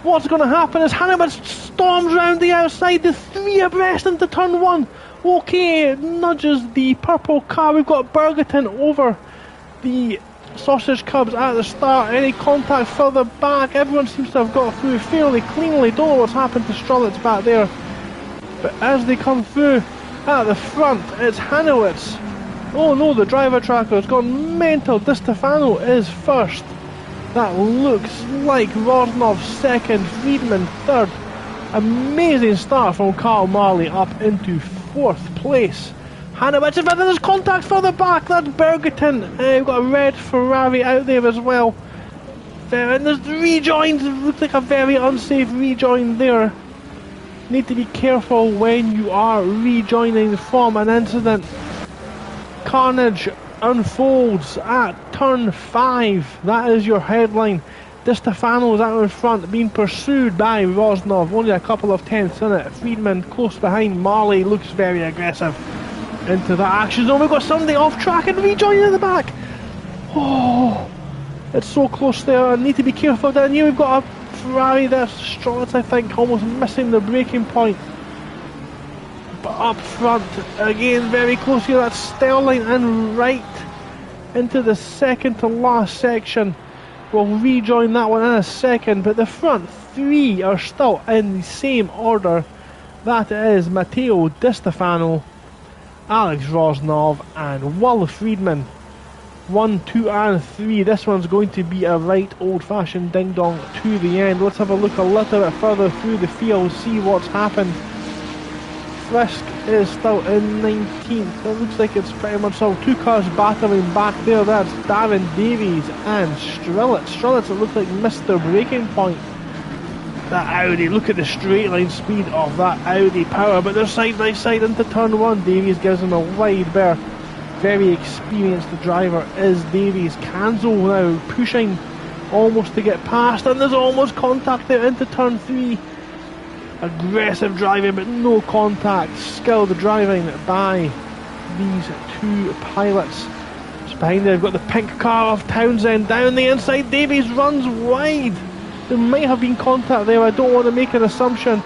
What's going to happen is Hanowitz storms round the outside, the three abreast into turn 1. Okay, nudges the purple car. We've got Bergerton over the sausage cubs at the start. Any contact further back? Everyone seems to have got through fairly cleanly. Don't know what's happened to Strolitz back there. But as they come through at the front, it's Hanowitz. Oh no, the driver tracker has gone mental. Di Stefano is first. That looks like Rosnov second, Friedman third. Amazing start from Carl Marley up into 4th place. Hanowitz, but there's contact further back. That's Bergerton. We've got a red Ferrari out there as well. And there's rejoins. It looks like a very unsafe rejoin there. Need to be careful when you are rejoining from an incident. Carnage unfolds at turn 5. That is your headline. Di Stefano's out in front, being pursued by Rosnov, only a couple of tenths in it. Friedman close behind. Marley looks very aggressive into the action zone. We've got somebody off track and rejoining at the back. Oh, it's so close there. I need to be careful down here. We've got a Ferrari there, Strolitz, I think, almost missing the braking point. But up front, again, very close here. That's Sterling and Wright into the second to last section. We'll rejoin that one in a second, but the front 3 are still in the same order. That is Matteo Di Stefano, Alex Rosnov and Will Friedman. 1, 2 and 3. This one's going to be a right old-fashioned ding-dong to the end. Let's have a look a little bit further through the field, see what's happened. Frisk is still in 19th. It looks like it's pretty much all 2 cars battling back there. That's Darren Davies and Strelitz. Strelitz, it looks like missed their braking point. That Audi, look at the straight line speed of that Audi power, but they're side by side into turn 1. Davies gives them a wide berth. Very experienced driver is Davies. Kanzo now pushing almost to get past, and there's almost contact there into turn 3. Aggressive driving but no contact. Skilled driving by these 2 pilots. Just behind there we've got the pink car of Townsend down the inside. Davies runs wide. There might have been contact there. I don't want to make an assumption.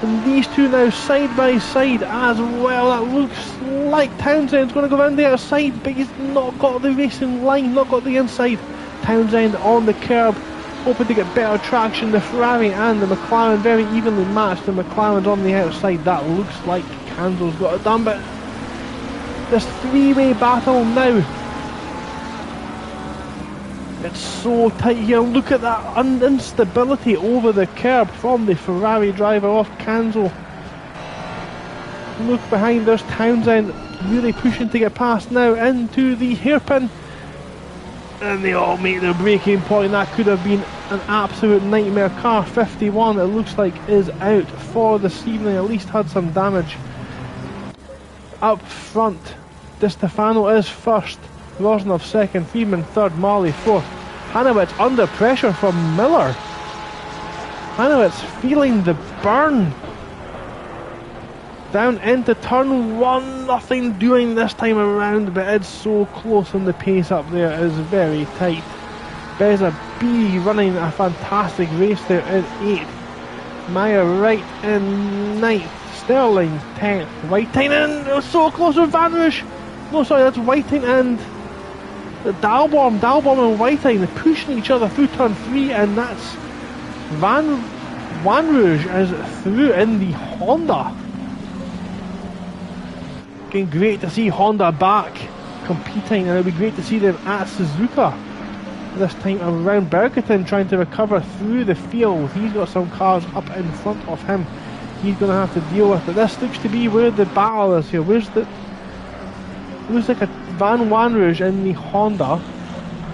And these 2 now side by side as well. That looks like Townsend's going to go around the outside, but he's not got the racing line, not got the inside. Townsend on the curb, hoping to get better traction. The Ferrari and the McLaren very evenly matched. The McLaren's on the outside. That looks like Kanzo's got it done, but this 3-way battle now. It's so tight here. Look at that instability over the curb from the Ferrari driver off Canzo. Look behind, there's Townsend really pushing to get past now into the hairpin. And they all make their braking point. That could have been an absolute nightmare. Car 51, it looks like, is out for this evening. At least had some damage. Up front, Di Stefano is first. Rosnov second, Friedman third, Marley fourth. Hanowitz under pressure from Miller. Hanowitz feeling the burn. Down into turn one, nothing doing this time around, but it's so close and the pace up there is very tight. Beza B running a fantastic race there in 8th. Meyer right in 9th. Sterling 10th. Whiting and it was so close with Van Rouge. No, sorry, that's Whiting and Dalbom and Whiting pushing each other through turn 3, and that's Van Rouge is through in the Honda. Again, great to see Honda back competing, and it'll be great to see them at Suzuka this time around. Bergerton trying to recover through the field. He's got some cars up in front of him he's going to have to deal with it. This looks to be where the battle is here. Where's the... looks like a Van Rouge in the Honda,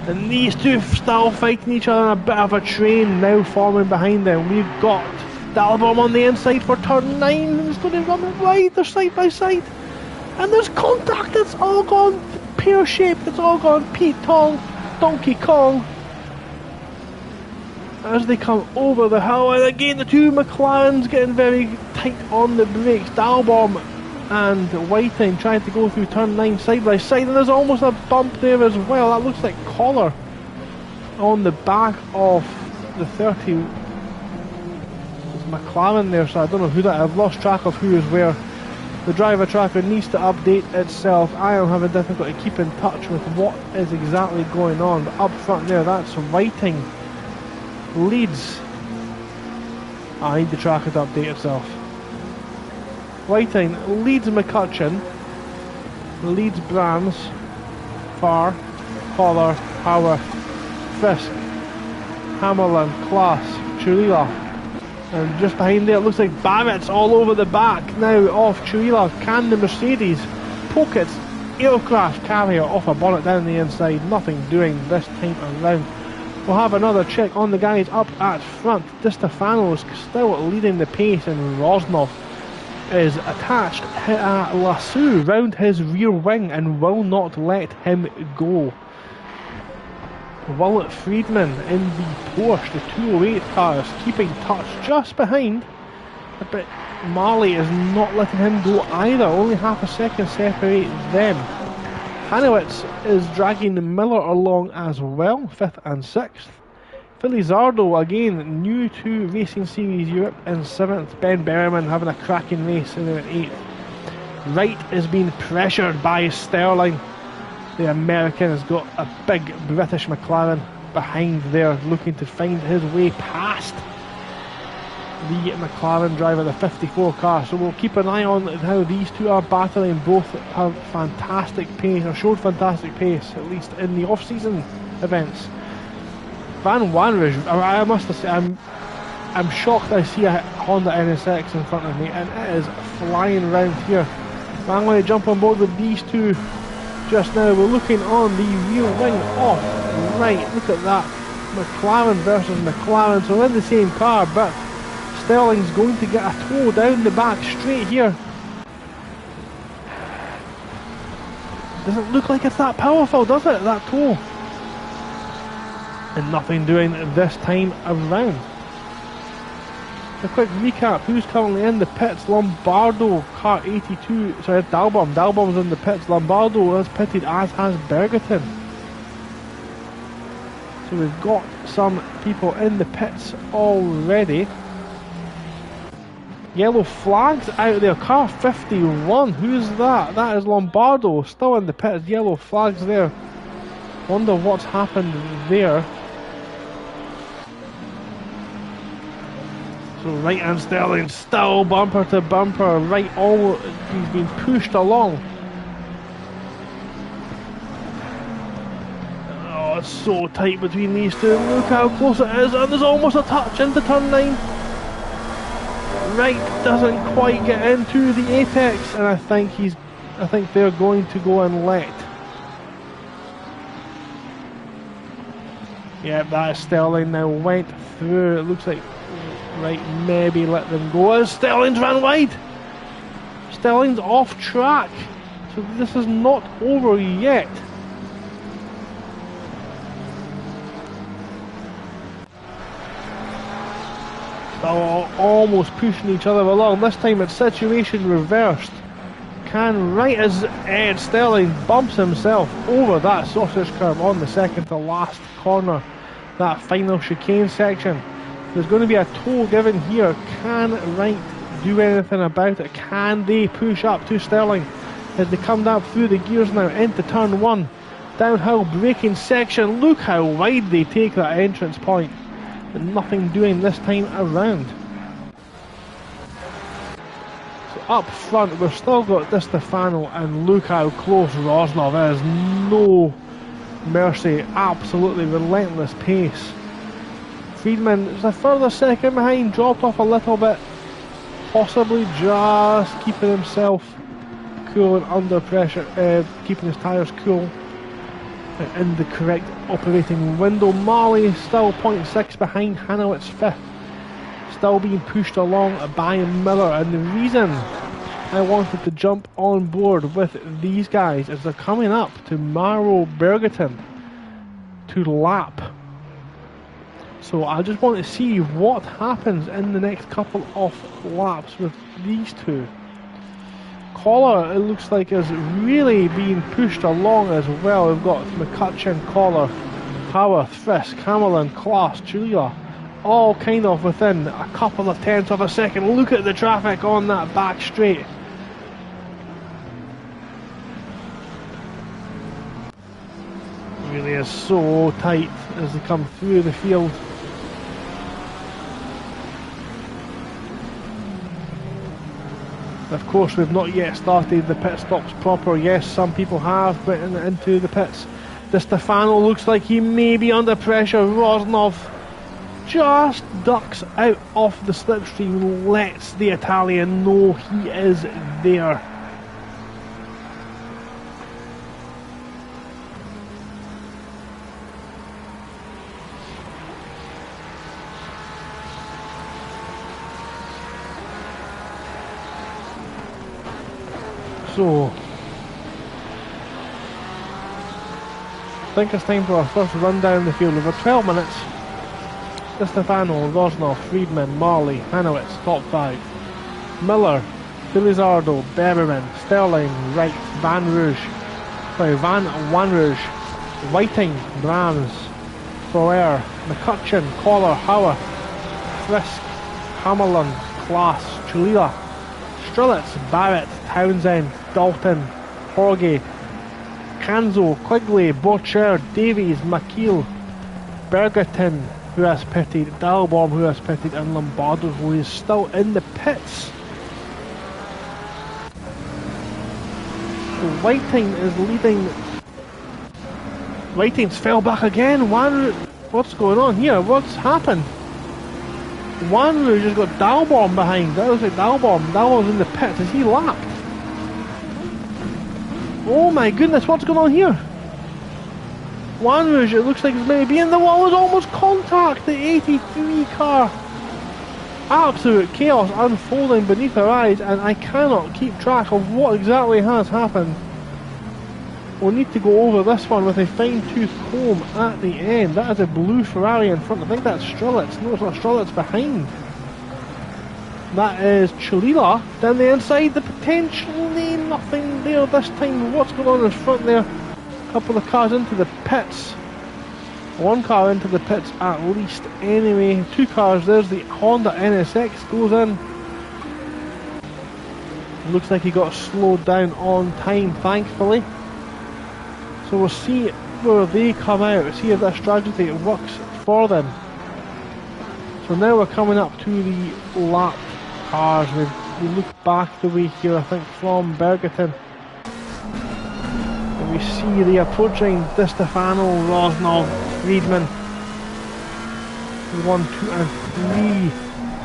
and these two still fighting each other, and a bit of a train now forming behind them. We've got Dalbom on the inside for turn 9, and it's going to run it wide. They're side by side, and there's contact. It's all gone pear-shaped. It's all gone Pete Tong, Donkey Kong, as they come over the hill. And again, the two McLarens getting very tight on the brakes. Dalbom and Whiting trying to go through turn 9 side by side, and there's almost a bump there as well. That looks like collar on the back of the 30. It's McLaren there, so I don't know who that. I've lost track of who is where. The driver tracker needs to update itself. I am having difficulty keeping touch with what is exactly going on. But up front there, that's Whiting leads. I need the tracker to update itself. Whiting leads McCutcheon, leads Brands, Farr, Collar, Howarth, Fisk, Hammerland, Klaas, Churila, and just behind there it looks like Barrett's all over the back now off Churila. Can the Mercedes poke its aircraft carrier off a bonnet down the inside? Nothing doing this time around. We'll have another check on the guys up at front. Di Stefano's still leading the pace, and Rosnov is attached a lasso round his rear wing and will not let him go. Will Friedman in the Porsche, the 208 car, is keeping touch just behind, but Marley is not letting him go either. Only half a second separate them. Hanowitz is dragging Miller along as well, 5th and 6th. Felizardo, again, new to Racing Series Europe, in 7th. Ben Berriman having a cracking race in 8th. Wright is being pressured by Sterling. The American has got a big British McLaren behind there, looking to find his way past the McLaren driver, the 54 car. So we'll keep an eye on how these two are battling. Both have fantastic pace, or showed fantastic pace, at least in the off-season events. Van Rouge, I must say, I'm shocked I see a Honda NSX in front of me, and it is flying around here. I'm going to jump on board with these two just now. We're looking on the rear wing off right. Look at that, McLaren versus McLaren. So in the same car, but Sterling's going to get a toe down the back straight here. Doesn't look like it's that powerful, does it, that toe? And nothing doing this time around. A quick recap, who's currently in the pits? Lombardo, car 82, sorry, Dalbom. Dalbom's in the pits. Lombardo has pitted, as has Bergerton. So we've got some people in the pits already. Yellow flags out there. Car 51, who's that? That is Lombardo, still in the pits. Yellow flags there. Wonder what's happened there. So Wright and Sterling still bumper to bumper. Wright, he's been pushed along. Oh, Oh, it's so tight between these two. Look how close it is, and there's almost a touch into turn 9. Wright doesn't quite get into the apex, and I think they're going to go and let. Yeah, that Sterling now went through. It looks like Wright maybe let them go as Sterling's ran wide. Sterling's off track, so this is not over yet. Still almost pushing each other along. This time it's situation reversed. Can Wright as Ed Sterling bumps himself over that sausage curve on the second to last corner, that final chicane section. There's going to be a toll given here. Can Wright do anything about it? Can they push up to Sterling as they come down through the gears now into turn 1? Downhill braking section. Look how wide they take that entrance point. And nothing doing this time around. So up front we've still got Di Stefano, and look how close Rosnov is. No mercy, absolutely relentless pace. Friedman is a further second behind, dropped off a little bit, possibly just keeping himself cool and under pressure, keeping his tyres cool in the correct operating window. Marley still 0.6 behind, Hanowitz 5th, still being pushed along by Miller. And the reason I wanted to jump on board with these guys is they're coming up to Maro Bergerton to lap. So I just want to see what happens in the next couple of laps with these two. Collar, it looks like, is really being pushed along as well. We've got McCutcheon, Collar, Howarth, Frisk, Hamlin, Klaas, Julia, all kind of within a couple of tenths of a second. Look at the traffic on that back straight. Really is so tight as they come through the field. Of course, we've not yet started the pit stops proper. Yes, some people have went into the pits. Di Stefano looks like he may be under pressure. Rosnov just ducks out of the slipstream, lets the Italian know he is there. So, I think it's time for our first run down the field. Over 12 minutes. Di Stefano, Rosnov, Friedman, Marley, Hanowitz, top 5. Miller, Felizardo, Berberman, Sterling, Wright, Van Wanrouge, Whiting, Brahms, Foer, McCutcheon, Collar, Howarth, Frisk, Hammerlund, Klaas, Chulila, Strelitz, Barrett, Townsend, Dalton, Horgy, Canzo, Quigley, Boucher, Davies, McKeel, Bergerton, who has pitted, Dalborn, who has pitted, and Lombardo, who is still in the pits. Whiting is leading. Whiting's fell back again. What's going on here? What's happened? Wanrouge just got Dalborn behind. That looks like Dalborn's in the pits. Is he lapped? Oh my goodness, what's going on here? Wanrouge, it looks like it's maybe in the wall. Is almost contact. The 83 car. Absolute chaos unfolding beneath our eyes, and I cannot keep track of what exactly has happened. We'll need to go over this one with a fine-tooth comb at the end. That is a blue Ferrari in front. I think that's Strelitz. No, it's not Strelitz behind. That is Cholila down the inside. The potentially nothing there this time. What's going on in front there? A couple of cars into the pits. One car into the pits at least anyway. Two cars. There's the Honda NSX goes in. Looks like he got slowed down on time, thankfully. So we'll see where they come out, see if that strategy works for them. So now we're coming up to the lap cars. We look back the way here, I think, from Bergerton. we see the approaching Di Stefano, Rosnov, Friedman. 1, 2 and 3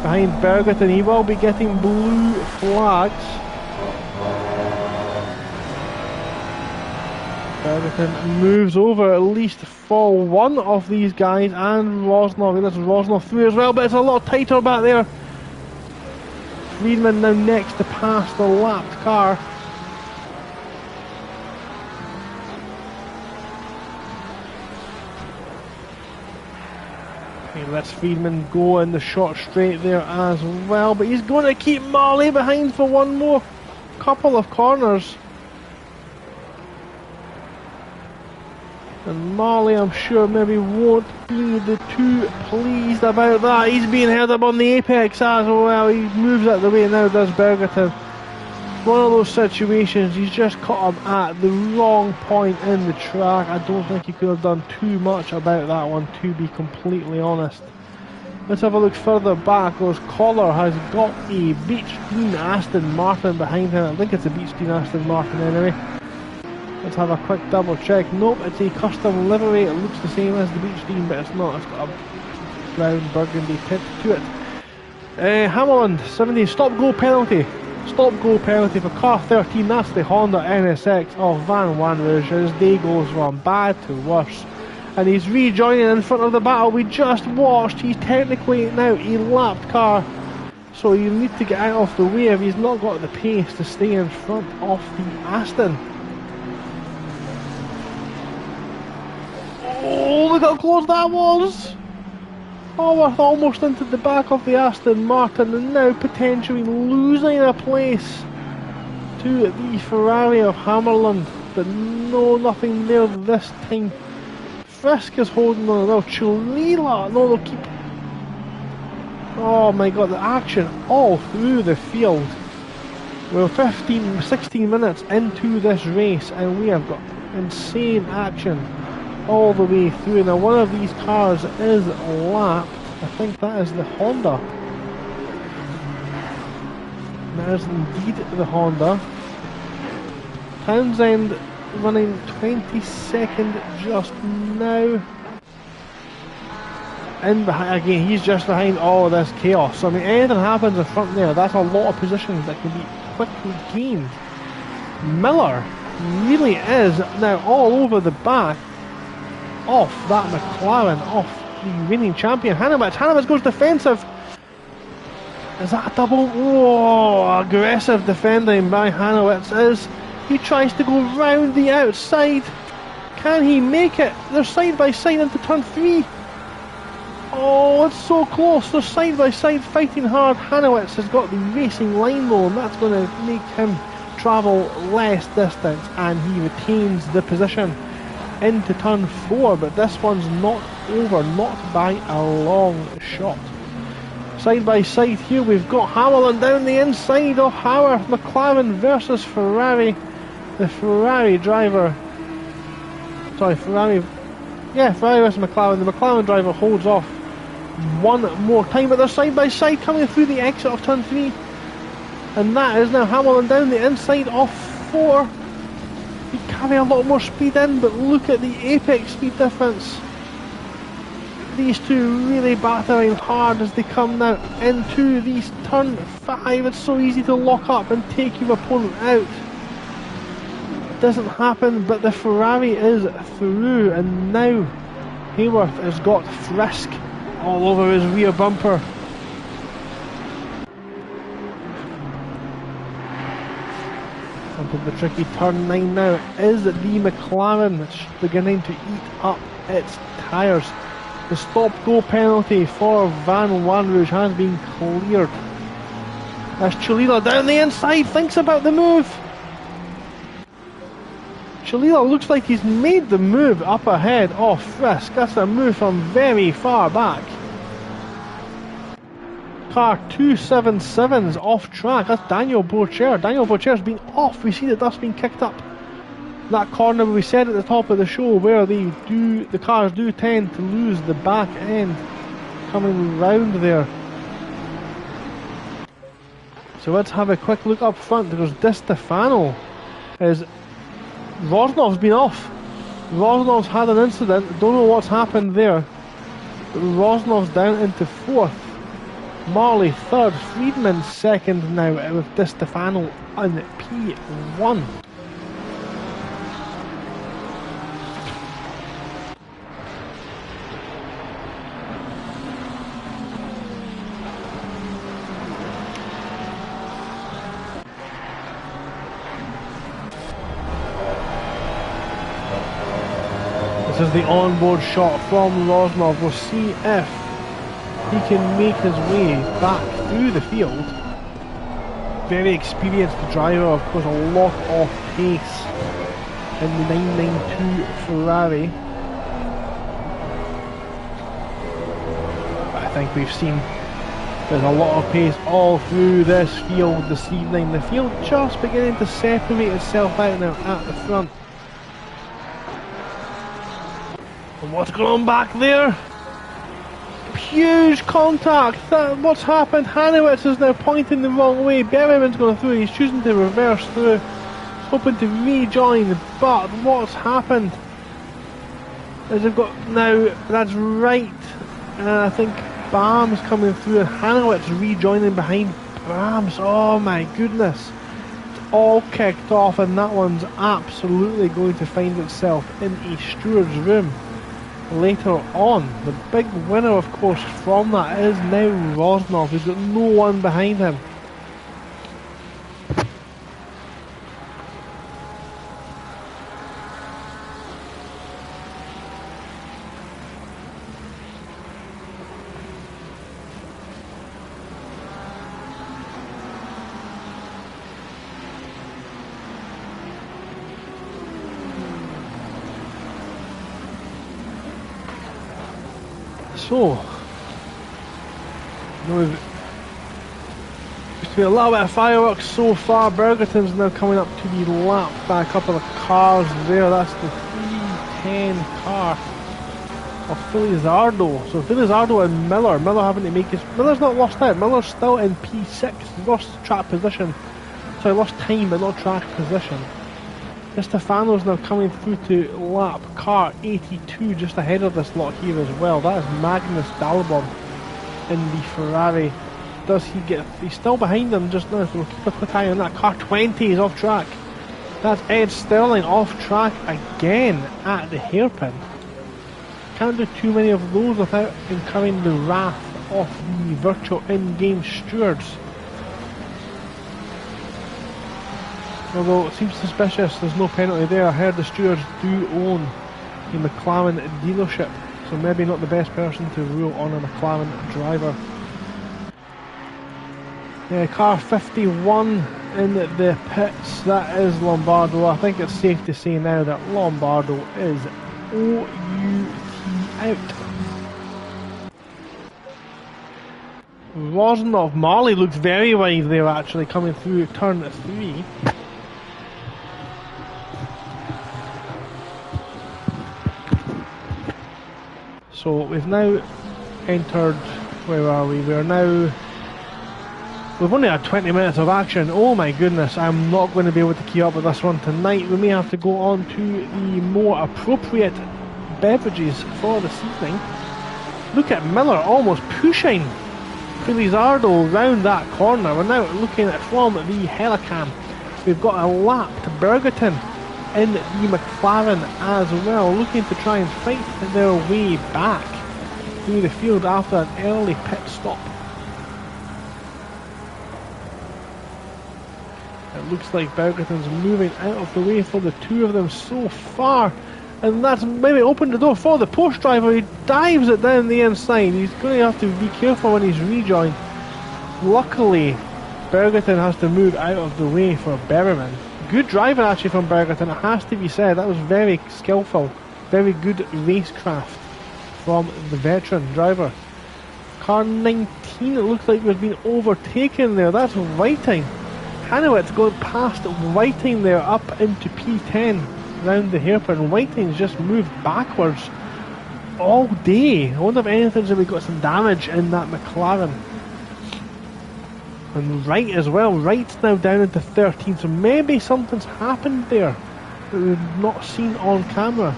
behind Bergerton. He will be getting blue flags. Bergerton moves over at least for one of these guys, and Rosnov. He lets Rosnov through as well, but it's a lot tighter back there. Friedman now next to pass the lapped car. He lets Friedman go in the short straight there as well, but he's going to keep Marley behind for one more couple of corners. And Marley, I'm sure, maybe won't be too pleased about that. He's being held up on the apex as well. He moves out the way now, does Bergerton. One of those situations, he's just caught him at the wrong point in the track. I don't think he could have done too much about that one, to be completely honest. Let's have a look further back. Because Collar has got a Beach Green Aston Martin behind him. I think it's a Beach Green Aston Martin anyway. Let's have a quick double check. Nope, it's a custom livery. It looks the same as the Beach Green, but it's not. It's got a brown burgundy tint to it. Hammerland, 70, stop-go penalty. Stop-go penalty for car 13. That's the Honda NSX of Van Wanrooij. His day goes from bad to worse. And he's rejoining in front of the battle we just watched. He's technically now a lapped car. So you need to get out of the way if he's not got the pace to stay in front of the Aston. Oh, look how close that was! Oh, we're almost into the back of the Aston Martin and now potentially losing a place to the Ferrari of Hammerland. But no, nothing there this time. Frisk is holding on. No, Chulila. No, they'll keep... Oh my god, the action all through the field. We're 16 minutes into this race and we have got insane action all the way through. Now one of these cars is lapped. I think that is the Honda. That is indeed the Honda. Townsend running 22nd just now. In behind again, he's just behind all of this chaos. So I mean, anything happens in front there, that's a lot of positions that can be quickly gained. Miller really is now all over the back off that McLaren, off the reigning champion Hanowitz. Hanowitz goes defensive. Is that a double? Oh, aggressive defending by Hanowitz as he tries to go round the outside. Can he make it? They're side by side into turn 3. Oh, it's so close. They're side by side fighting hard. Hanowitz has got the racing line though, and that's going to make him travel less distance, and he retains the position into turn 4, but this one's not over, not by a long shot. Side by side here we've got Hamilton down the inside of Howard. McLaren versus Ferrari. The Ferrari driver, Ferrari versus McLaren. The McLaren driver holds off one more time, but they're side by side coming through the exit of turn 3, and that is now Hamilton down the inside of 4. He carry a lot more speed in, but look at the apex speed difference. These two really battering hard as they come now into these turn 5. It's so easy to lock up and take your opponent out. It doesn't happen, but the Ferrari is through, and now Hayworth has got Frisk all over his rear bumper. Onto the tricky turn 9 now is the McLaren. It's beginning to eat up its tyres. The stop-go penalty for Van Wanrooij has been cleared. As Chalila down the inside thinks about the move. Chalila looks like he's made the move up ahead of Frisk. That's a move from very far back. Car 277's off track. That's Daniel Bourchier. Daniel Bourchier's been off. We see the dust being kicked up. That corner we said at the top of the show where the cars do tend to lose the back end coming round there. So let's have a quick look up front because Di Stefano is Rosnov's been off. Rosnov's had an incident. Don't know what's happened there. Rosnov's down into 4th. Marley 3rd. Friedman 2nd now with Di Stefano on P1. This is the onboard shot from Rosnov. We'll see if he can make his way back through the field. Very experienced driver, of course, a lot of pace in the 992 Ferrari. I think we've seen there's a lot of pace all through this field this evening. The field just beginning to separate itself out now at the front. What's going on back there? Huge contact. What's happened? Hanowitz is now pointing the wrong way. Berryman's going through. He's choosing to reverse through. Hoping to rejoin. But what's happened? As they've got now, that's right. And I think Bam's coming through and Hanowitz rejoining behind Brahms. Oh my goodness. It's all kicked off and that one's absolutely going to find itself in a steward's room later on. The big winner, of course, from that is now Rosnov. He's got no one behind him. So, there's to be a little bit of fireworks so far. Bergerton's now coming up to be lapped by a couple of cars there. That's the 310 car of Felizardo. So Felizardo and Miller having to make his... Miller's not lost out. Miller's still in P6. He lost track position. Sorry, lost time but not track position. Di Stefano's now coming through to lap car 82 just ahead of this lot here as well. That is Magnus Dalbom in the Ferrari. Does he get... He's still behind them just now, so we'll keep a quick eye on that. Car 20 is off track. That's Ed Sterling off track again at the hairpin. Can't do too many of those without incurring the wrath of the virtual in-game stewards. Although it seems suspicious, there's no penalty there. I heard the stewards do own a McLaren dealership, so maybe not the best person to rule on a McLaren driver. Car 51 in the pits, that is Lombardo. I think it's safe to say now that Lombardo is OUT out. Rosnov, Marley looks very wide there actually, coming through turn 3. So we've now entered, where are we? We've only had 20 minutes of action. Oh my goodness, I'm not going to be able to keep up with this one tonight. We may have to go on to the more appropriate beverages for this evening. Look at Miller almost pushing Felizardo round that corner. We're now looking at from the Helicam. We've got a lapped Bergerton in the McLaren as well, looking to try and fight their way back through the field after an early pit stop. It looks like Bergerton's moving out of the way for the two of them so far, and that's maybe opened the door for the Porsche driver. He dives it down the inside. He's going to have to be careful when he's rejoined. Luckily, Bergerton has to move out of the way for Berryman. Good driving actually from Bergerton, it has to be said. That was very skillful, very good racecraft from the veteran driver. Car 19, it looks like we've been overtaken there. That's Whiting. Hanowitz going past Whiting there up into P10 round the hairpin. Whiting's just moved backwards all day. I wonder if anything's really got some damage in that McLaren. And Wright as well. Wright's now down into 13, so maybe something's happened there. that we've not seen on camera.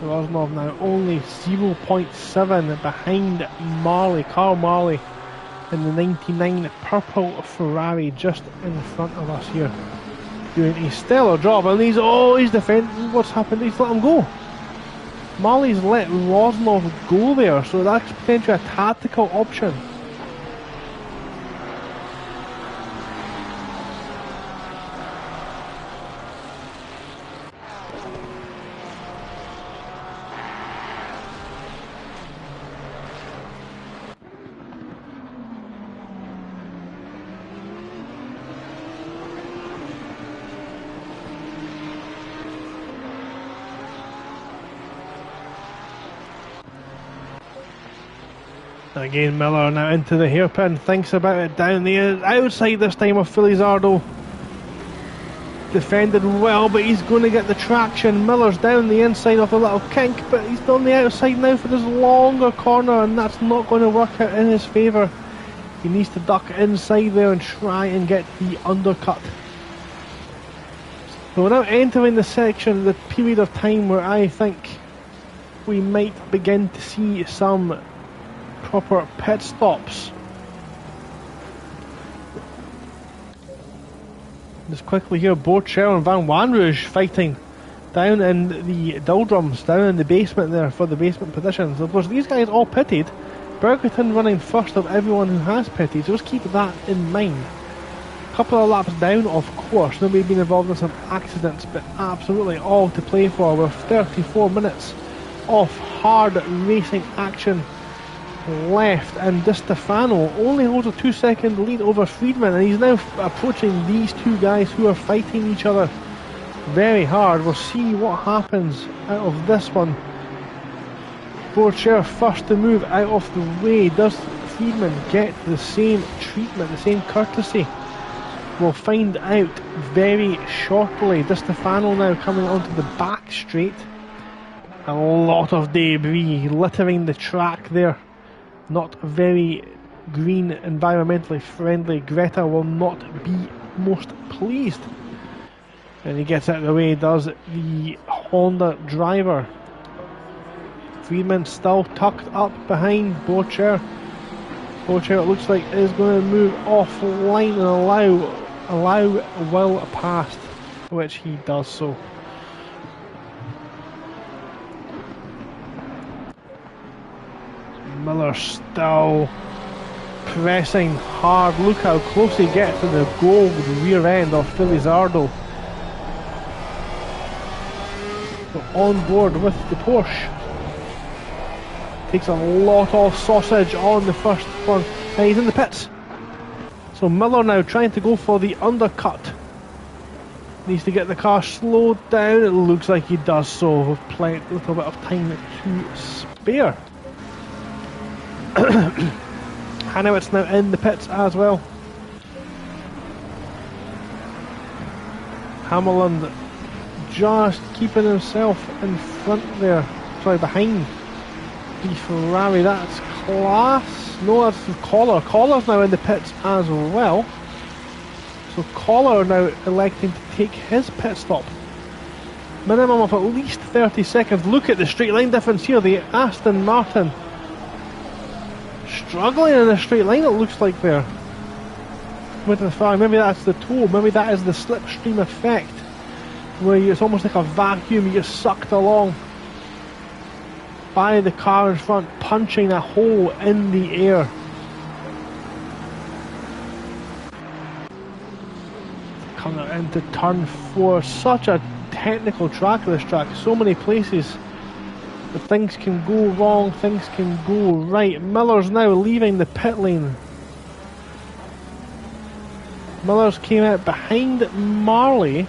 So Osmov now only 0.7 behind Marley, Carl Marley, in the 99 purple Ferrari just in front of us here. Doing a stellar job, and he's defending. What's happened? He's let him go. Marley's let Rosnov go there, so that's potentially a tactical option. Again, Miller now into the hairpin, thinks about it down the outside this time of Felizardo. Defended well, but he's going to get the traction. Miller's down the inside of the little kink, but he's on the outside now for this longer corner, and that's not going to work out in his favour. He needs to duck inside there and try and get the undercut. So we're now entering the section, the period of time where I think we might begin to see some proper pit stops. Just quickly here, Borchel and Van Wanrooij fighting down in the doldrums, down in the basement there for the basement positions. Of course, these guys all pitted. Bergerton running first of everyone who has pitted, so just keep that in mind. A couple of laps down, of course, nobody been involved in some accidents, but absolutely all to play for. We're 34 minutes of hard racing action left, and Di Stefano only holds a 2-second lead over Friedman, and he's now approaching these two guys who are fighting each other very hard. We'll see what happens out of this one. Borcher first to move out of the way. Does Friedman get the same treatment, the same courtesy? We'll find out very shortly. Di Stefano now coming onto the back straight. A lot of debris littering the track there. Not very green, environmentally friendly. Greta will not be most pleased. And he gets out of the way, does the Honda driver. Friedman still tucked up behind Borcher. Borcher, it looks like, is going to move offline and allow Will past, which he does so. Miller still pressing hard. Look how close he gets to the gold rear end of Felizardo. So on board with the Porsche. Takes a lot of sausage on the first one. And he's in the pits. So Miller now trying to go for the undercut. Needs to get the car slowed down. It looks like he does so with a little bit of time to spare. Hanowitz now in the pits as well. Hammerland just keeping himself in front there. Sorry, behind the Ferrari. That's class. No, that's Collar. Collar's now in the pits as well. So Collar now electing to take his pit stop. Minimum of at least 30 seconds. Look at the straight line difference here. The Aston Martin struggling in a straight line, it looks like there. With the Ferrari, maybe that's the toe, maybe that is the slipstream effect, where it's almost like a vacuum, you get sucked along by the car in front, punching a hole in the air. Coming into turn 4, such a technical track, this track, so many places. Things can go wrong, things can go right. Miller's now leaving the pit lane. Miller's came out behind Marley.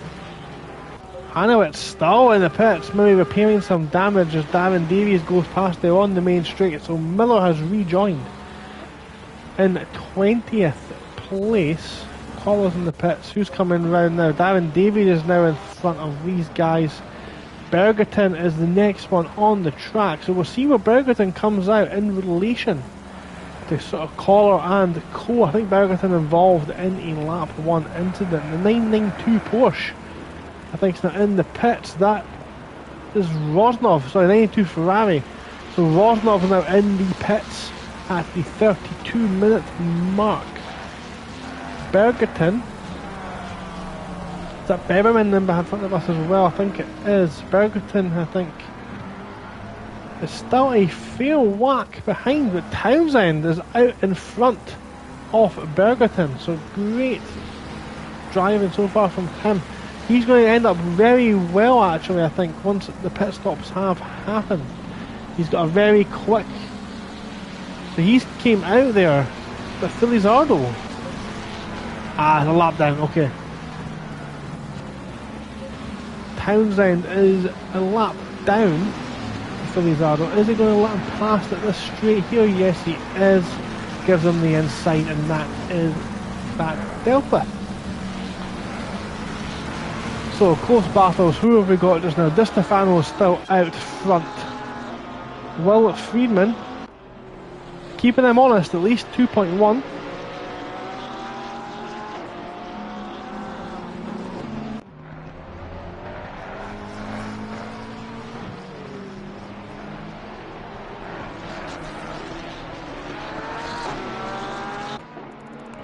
Hanowitz still in the pits, maybe repairing some damage as Darren Davies goes past there on the main straight. So Miller has rejoined in 20th place. Collar's in the pits. Who's coming round now? Darren Davies is now in front of these guys. Bergerton is the next one on the track, so we'll see where Bergerton comes out in relation to sort of Collar and Co. I think Bergerton involved in a lap 1 incident. The 992 Porsche, I think, is now in the pits. That is Rosnov, sorry, 92 Ferrari. So Rosnov is now in the pits at the 32-minute mark. Bergerton, is that Beberman in front of us as well? I think it is. Bergerton, I think, is still a fair whack behind, but Townsend is out in front of Bergerton. So great driving so far from him. He's going to end up very well, actually, I think, once the pit stops have happened. He's got a very quick... So he came out there, but Felizardo... a lap down, okay. Townsend is a lap down. Felizardo. Is he going to let him pass at this straight here? Yes, he is. Gives him the inside, and that is that Delta. So, close battles. Who have we got just now? Di Stefano is still out front. Will Friedman, keeping him honest, at least 2.1.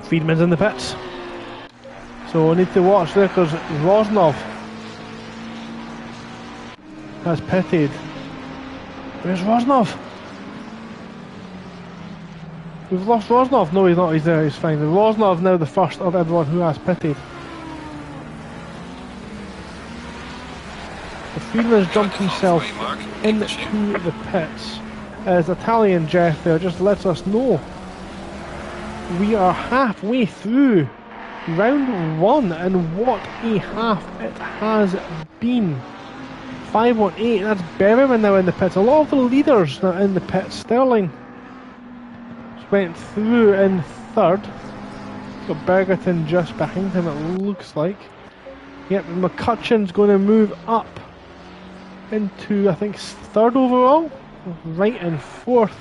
Friedman's in the pits, so we need to watch there because Rosnov has pitted. Where's Rosnov? We've lost Rosnov. No, he's not. He's there. He's fine. Rosnov now the first of everyone who has pitted. So Friedman's jumped himself into the pits. As Italian Jeff there just lets us know we are halfway through round 1, and what a half it has been. 518, that's Berryman now in the pits. A lot of the leaders now in the pits. Sterling went through in third. Got Bergerton just behind him, it looks like. Yep, McCutcheon's going to move up into, I think, third overall. Right in fourth.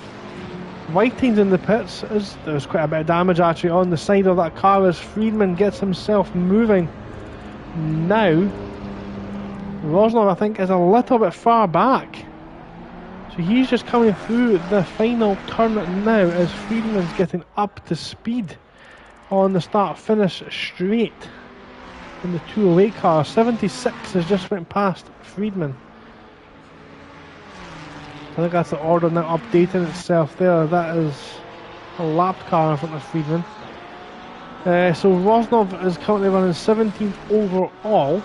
Whiting's in the pits. There's quite a bit of damage actually on the side of that car as Friedman gets himself moving. Now, Rosnov, I think, is a little bit far back. So he's just coming through the final turn now as Friedman's getting up to speed on the start-finish straight in the 208 car. 76 has just went past Friedman. I think that's the order now updating itself there. That is a lapped car in front of Friedman. So Rosnov is currently running 17th overall.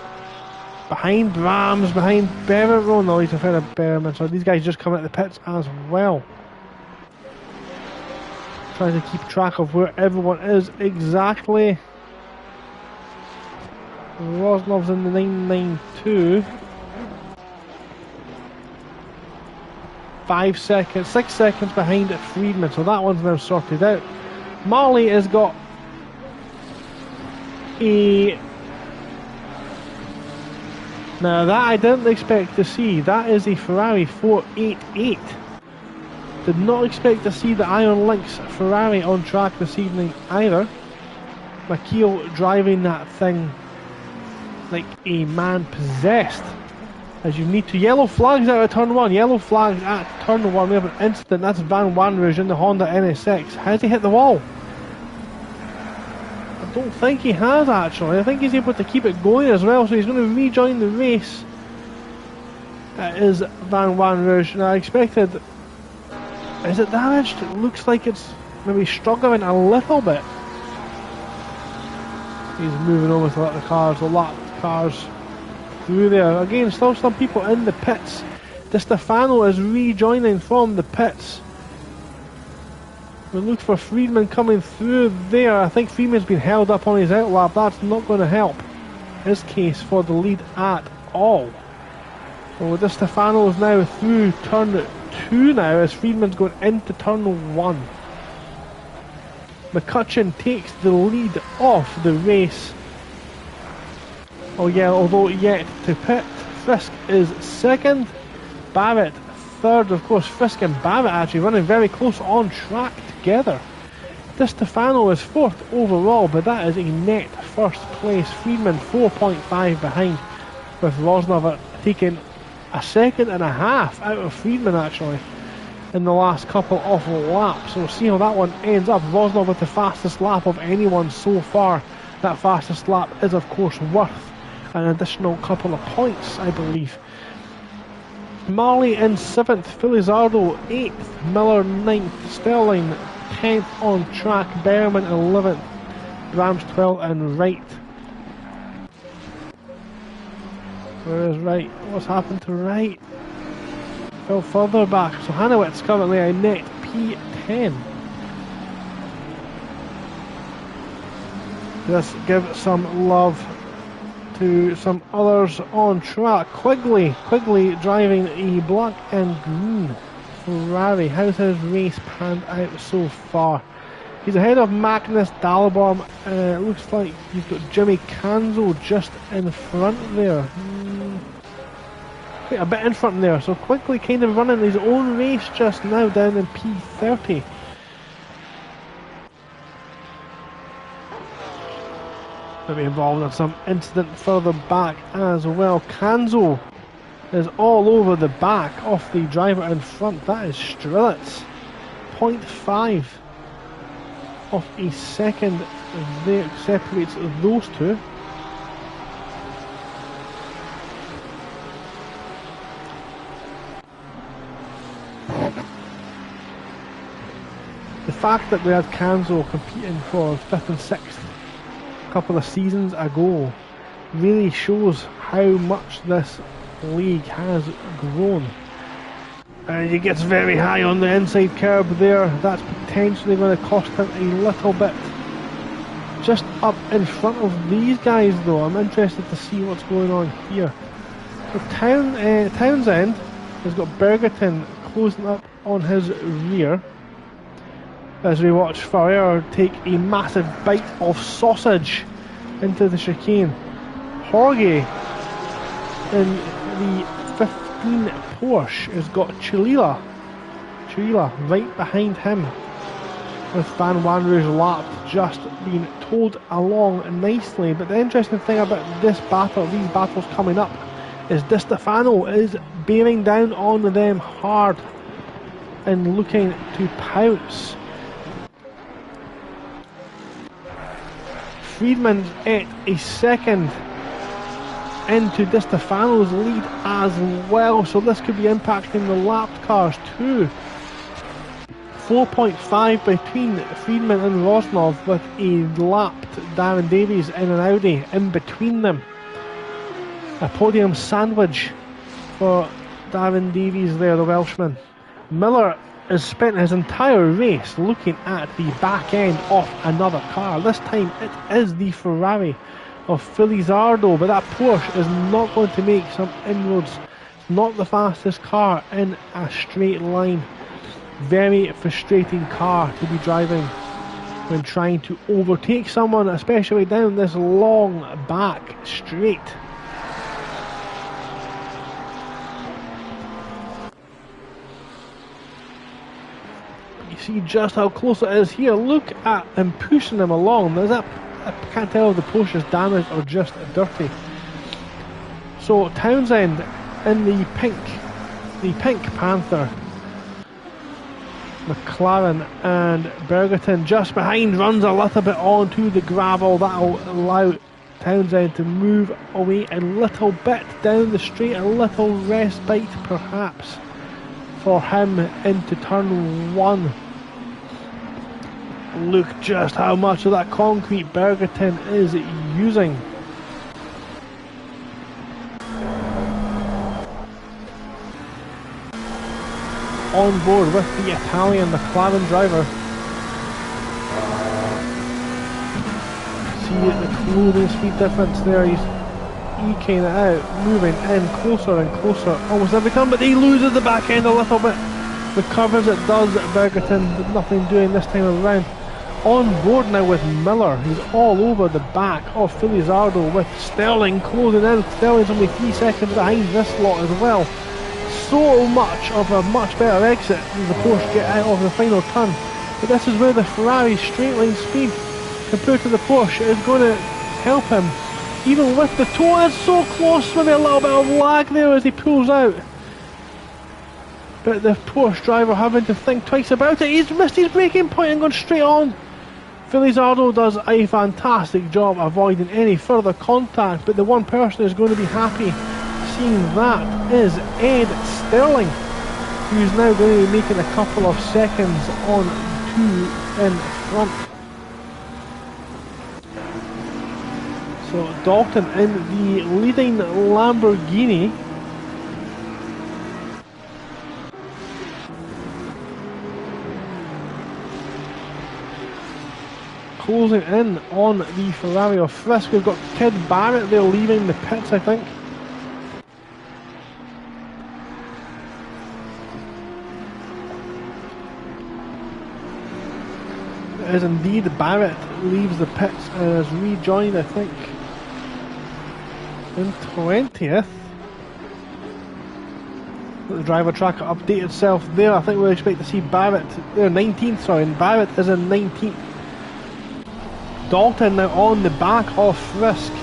Behind Brahms, behind Berriman. Oh no, he's ahead of Berriman. So these guys just come out of the pits as well. Trying to keep track of where everyone is exactly. Rosnov's in the 992. 5 seconds, 6 seconds behind Friedman, so that one's now sorted out. Marley has got a... Now that I didn't expect to see. That is a Ferrari 488. Did not expect to see the Iron Lynx Ferrari on track this evening either. McKeel driving that thing like a man possessed. As you need to. Yellow flags out of turn 1. Yellow flags at turn 1. We have an incident. That's Van Wanrooge in the Honda NSX. Has he hit the wall? I don't think he has actually. I think he's able to keep it going as well. So he's going to rejoin the race. That is Van Wanrooge. Now I expected... Is it damaged? It looks like it's maybe struggling a little bit. He's moving over to let the cars, the lapped cars through there. Again, still some people in the pits. Di Stefano is rejoining from the pits. We look for Friedman coming through there. I think Friedman's been held up on his outlap. That's not going to help his case for the lead at all. So Di Stefano is now through turn 2 now as Friedman's going into turn 1. McCutcheon takes the lead off the race. Oh yeah, although yet to pit. Frisk is second. Barrett third. Of course, Frisk and Barrett actually running very close on track together. Di Stefano is 4th overall, but that is a net first place. Friedman 4.5 behind, with Rosnov taking a second and a half out of Friedman actually in the last couple of laps. So we'll see how that one ends up. Rosnov with the fastest lap of anyone so far. That fastest lap is of course worth an additional couple of points, I believe. Marley in 7th, Felizardo 8th, Miller 9th, Sterling 10th on track, Berman 11th, Rams 12th, and Wright. Where is Wright? What's happened to Wright? Fell further back. So Hanowitz currently a net P10. Let's give some love to some others on track. Quigley driving a black and green Ferrari. How's his race panned out so far? He's ahead of Magnus Dallebaum. It looks like he's got Jimmy Canzo just in front there. Quite a bit in front there. So Quigley kind of running his own race just now down in P30. Maybe involved in some incident further back as well. Canzo is all over the back of the driver in front. That is Strelitz. 0.5 of a second there separates those two. The fact that we had Canzo competing for 5th and 6th a couple of seasons ago really shows how much this league has grown. And he gets very high on the inside curb there. That's potentially going to cost him a little bit. Just up in front of these guys though, I'm interested to see what's going on here. So Townsend has got Bergerton closing up on his rear as we watch Ferrer take a massive bite of sausage into the chicane. Jorge in the 15 Porsche has got Chilila right behind him, with Van Wanderer's lap just being towed along nicely. But the interesting thing about this battle, these battles coming up, is Di Stefano is bearing down on them hard and looking to pounce. Friedman's at a second into Di Stefano's lead as well, so this could be impacting the lapped cars too. 4.5 between Friedman and Rosnov, with a lapped Darren Davies in an Audi in between them. A podium sandwich for Darren Davies there, the Welshman. Miller has spent his entire race looking at the back end of another car. This time it is the Ferrari of Felizardo, but that Porsche is not going to make some inroads. It's not the fastest car in a straight line. Very frustrating car to be driving when trying to overtake someone, especially down this long back straight. See just how close it is here. Look at him pushing him along. There's that, I can't tell if the Porsche is damaged or just dirty. So Townsend in the pink Panther, McLaren, and Bergerton just behind runs a little bit onto the gravel. That'll allow Townsend to move away a little bit down the straight, a little respite perhaps for him into turn 1. Look just how much of that concrete Bergerton is using. On board with the Italian McLaren driver. See the clothing speed difference there. He's eking it out, moving in closer and closer almost every time, but he loses the back end a little bit. Recovers it does Bergerton, but nothing doing this time around. On board now with Miller. He's all over the back of Felizardo, with Sterling closing in. Sterling's only 3 seconds behind this lot as well. So much of a much better exit as the Porsche get out of the final turn. But this is where the Ferrari's straight line speed compared to the Porsche is going to help him. Even with the toe, it's so close, maybe a little bit of lag there as he pulls out. But the Porsche driver having to think twice about it. He's missed his braking point and gone straight on. Felizardo does a fantastic job avoiding any further contact, but the one person who's going to be happy seeing that is Ed Sterling, who's now going to be making a couple of seconds on two in front. So Dalton in the leading Lamborghini. Closing in on the Ferrari of Frisk. We've got Kid Barrett there leaving the pits, I think. It is indeed Barrett leaves the pits and is rejoined, I think, in 20th. The driver tracker update itself there. I think we'll expect to see Barrett there, 19th, sorry, and Barrett is in 19th. Dalton now on the back of Frisk. I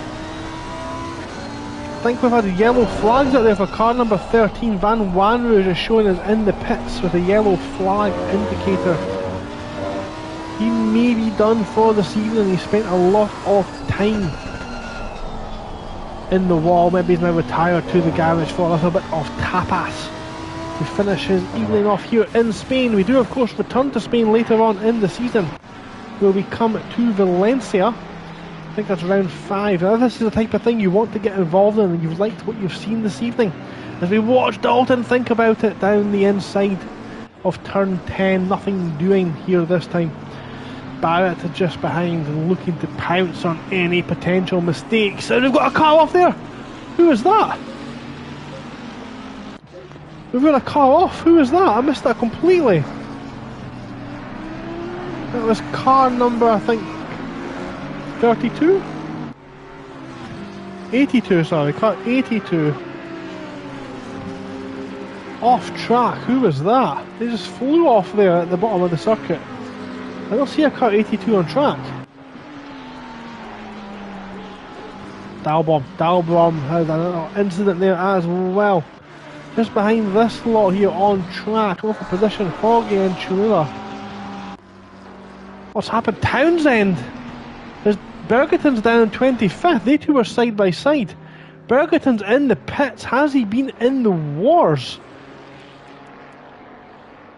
think we've had yellow flags out there for car number 13. Van Wanrooij is showing us in the pits with a yellow flag indicator. He may be done for this evening. He spent a lot of time in the wall. Maybe he's now retired to the garage for a little bit of tapas to finish his evening off here in Spain. We do of course return to Spain later on in the season, where we come to Valencia. I think that's round 5. Now this is the type of thing you want to get involved in, and you've liked what you've seen this evening. As we watch Dalton think about it down the inside of turn 10, nothing doing here this time. Barrett just behind and looking to pounce on any potential mistakes. And we've got a car off there. Who is that? We've got a car off. Who is that? I missed that completely. That was car number, I think, 32? 82, sorry, car 82. Off track, who was that? They just flew off there at the bottom of the circuit. I don't see a car 82 on track. Dalbom had a little incident there as well. Just behind this lot here on track, off the position, Hoggy and Chirula. What's happened? Townsend! There's Bergerton's down in 25th. They two were side by side. Bergerton's in the pits. Has he been in the wars?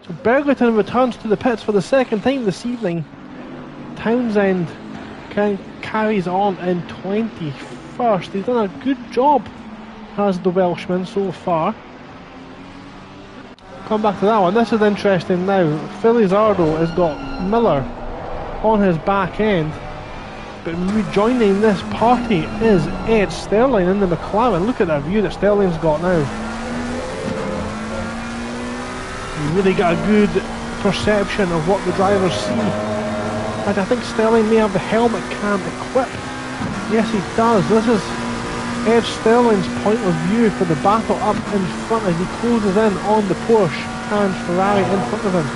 So Bergerton returns to the pits for the second time this evening. Townsend carries on in 21st. He's done a good job, has the Welshman so far. Come back to that one. This is interesting now. Felizardo has got Miller on his back end, but rejoining this party is Ed Sterling in the McLaren. Look at that view that Sterling's got now. You really get a good perception of what the drivers see. And I think Sterling may have the helmet cam equipped. Yes, he does. This is Ed Sterling's point of view for the battle up in front as he closes in on the Porsche and Ferrari in front of him.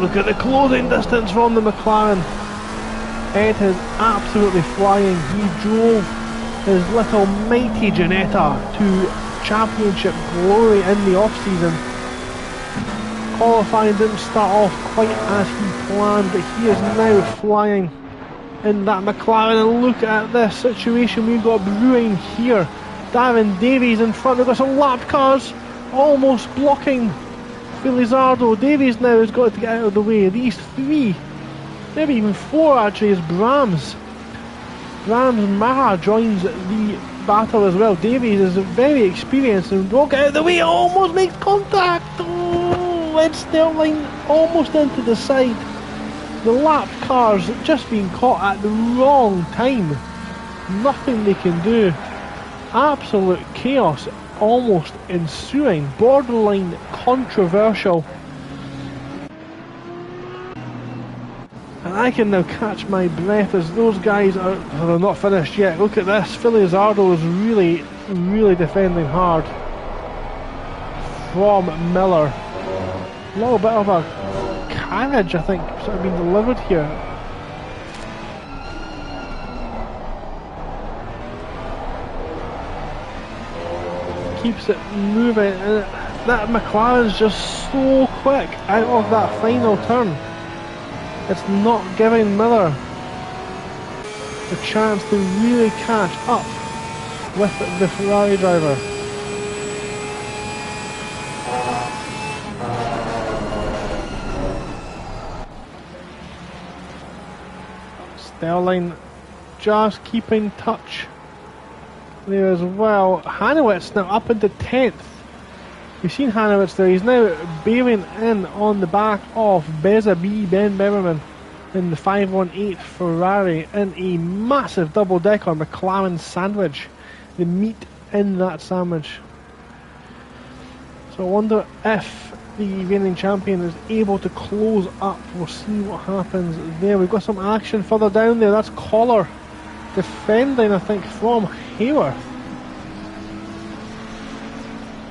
Look at the closing distance from the McLaren. Ed is absolutely flying. He drove his little mighty Ginetta to championship glory in the off-season. Qualifying didn't start off quite as he planned, but he is now flying in that McLaren. And look at this situation we've got brewing here. Darren Davies in front. We've got some lap cars almost blocking Felizardo. Davies now has got to get out of the way. These three, maybe even four actually, is Brahms. Brahms Maha joins the battle as well. Davies is very experienced and won't get out of the way. Almost makes contact. Oh, Ed Sterling almost into the side. The lap cars just being caught at the wrong time. Nothing they can do. Absolute chaos almost ensuing. Borderline controversial. And I can now catch my breath as those guys are they're not finished yet. Look at this. Felizardo is really defending hard from Miller. A little bit of a carriage, I think, sort of being delivered here. Keeps it moving, and that McLaren's just so quick out of that final turn. It's not giving Miller the chance to really catch up with the Ferrari driver. Sterling just keeping touch there as well. Hanowitz now up into 10th. We've seen Hanowitz there. He's now bearing in on the back of Beza B, Ben Beverman, in the 518 Ferrari in a massive double-decker McLaren sandwich. The meat in that sandwich. So I wonder if the reigning champion is able to close up. We'll see what happens there. We've got some action further down there. That's Collar defending, I think, from Hayworth.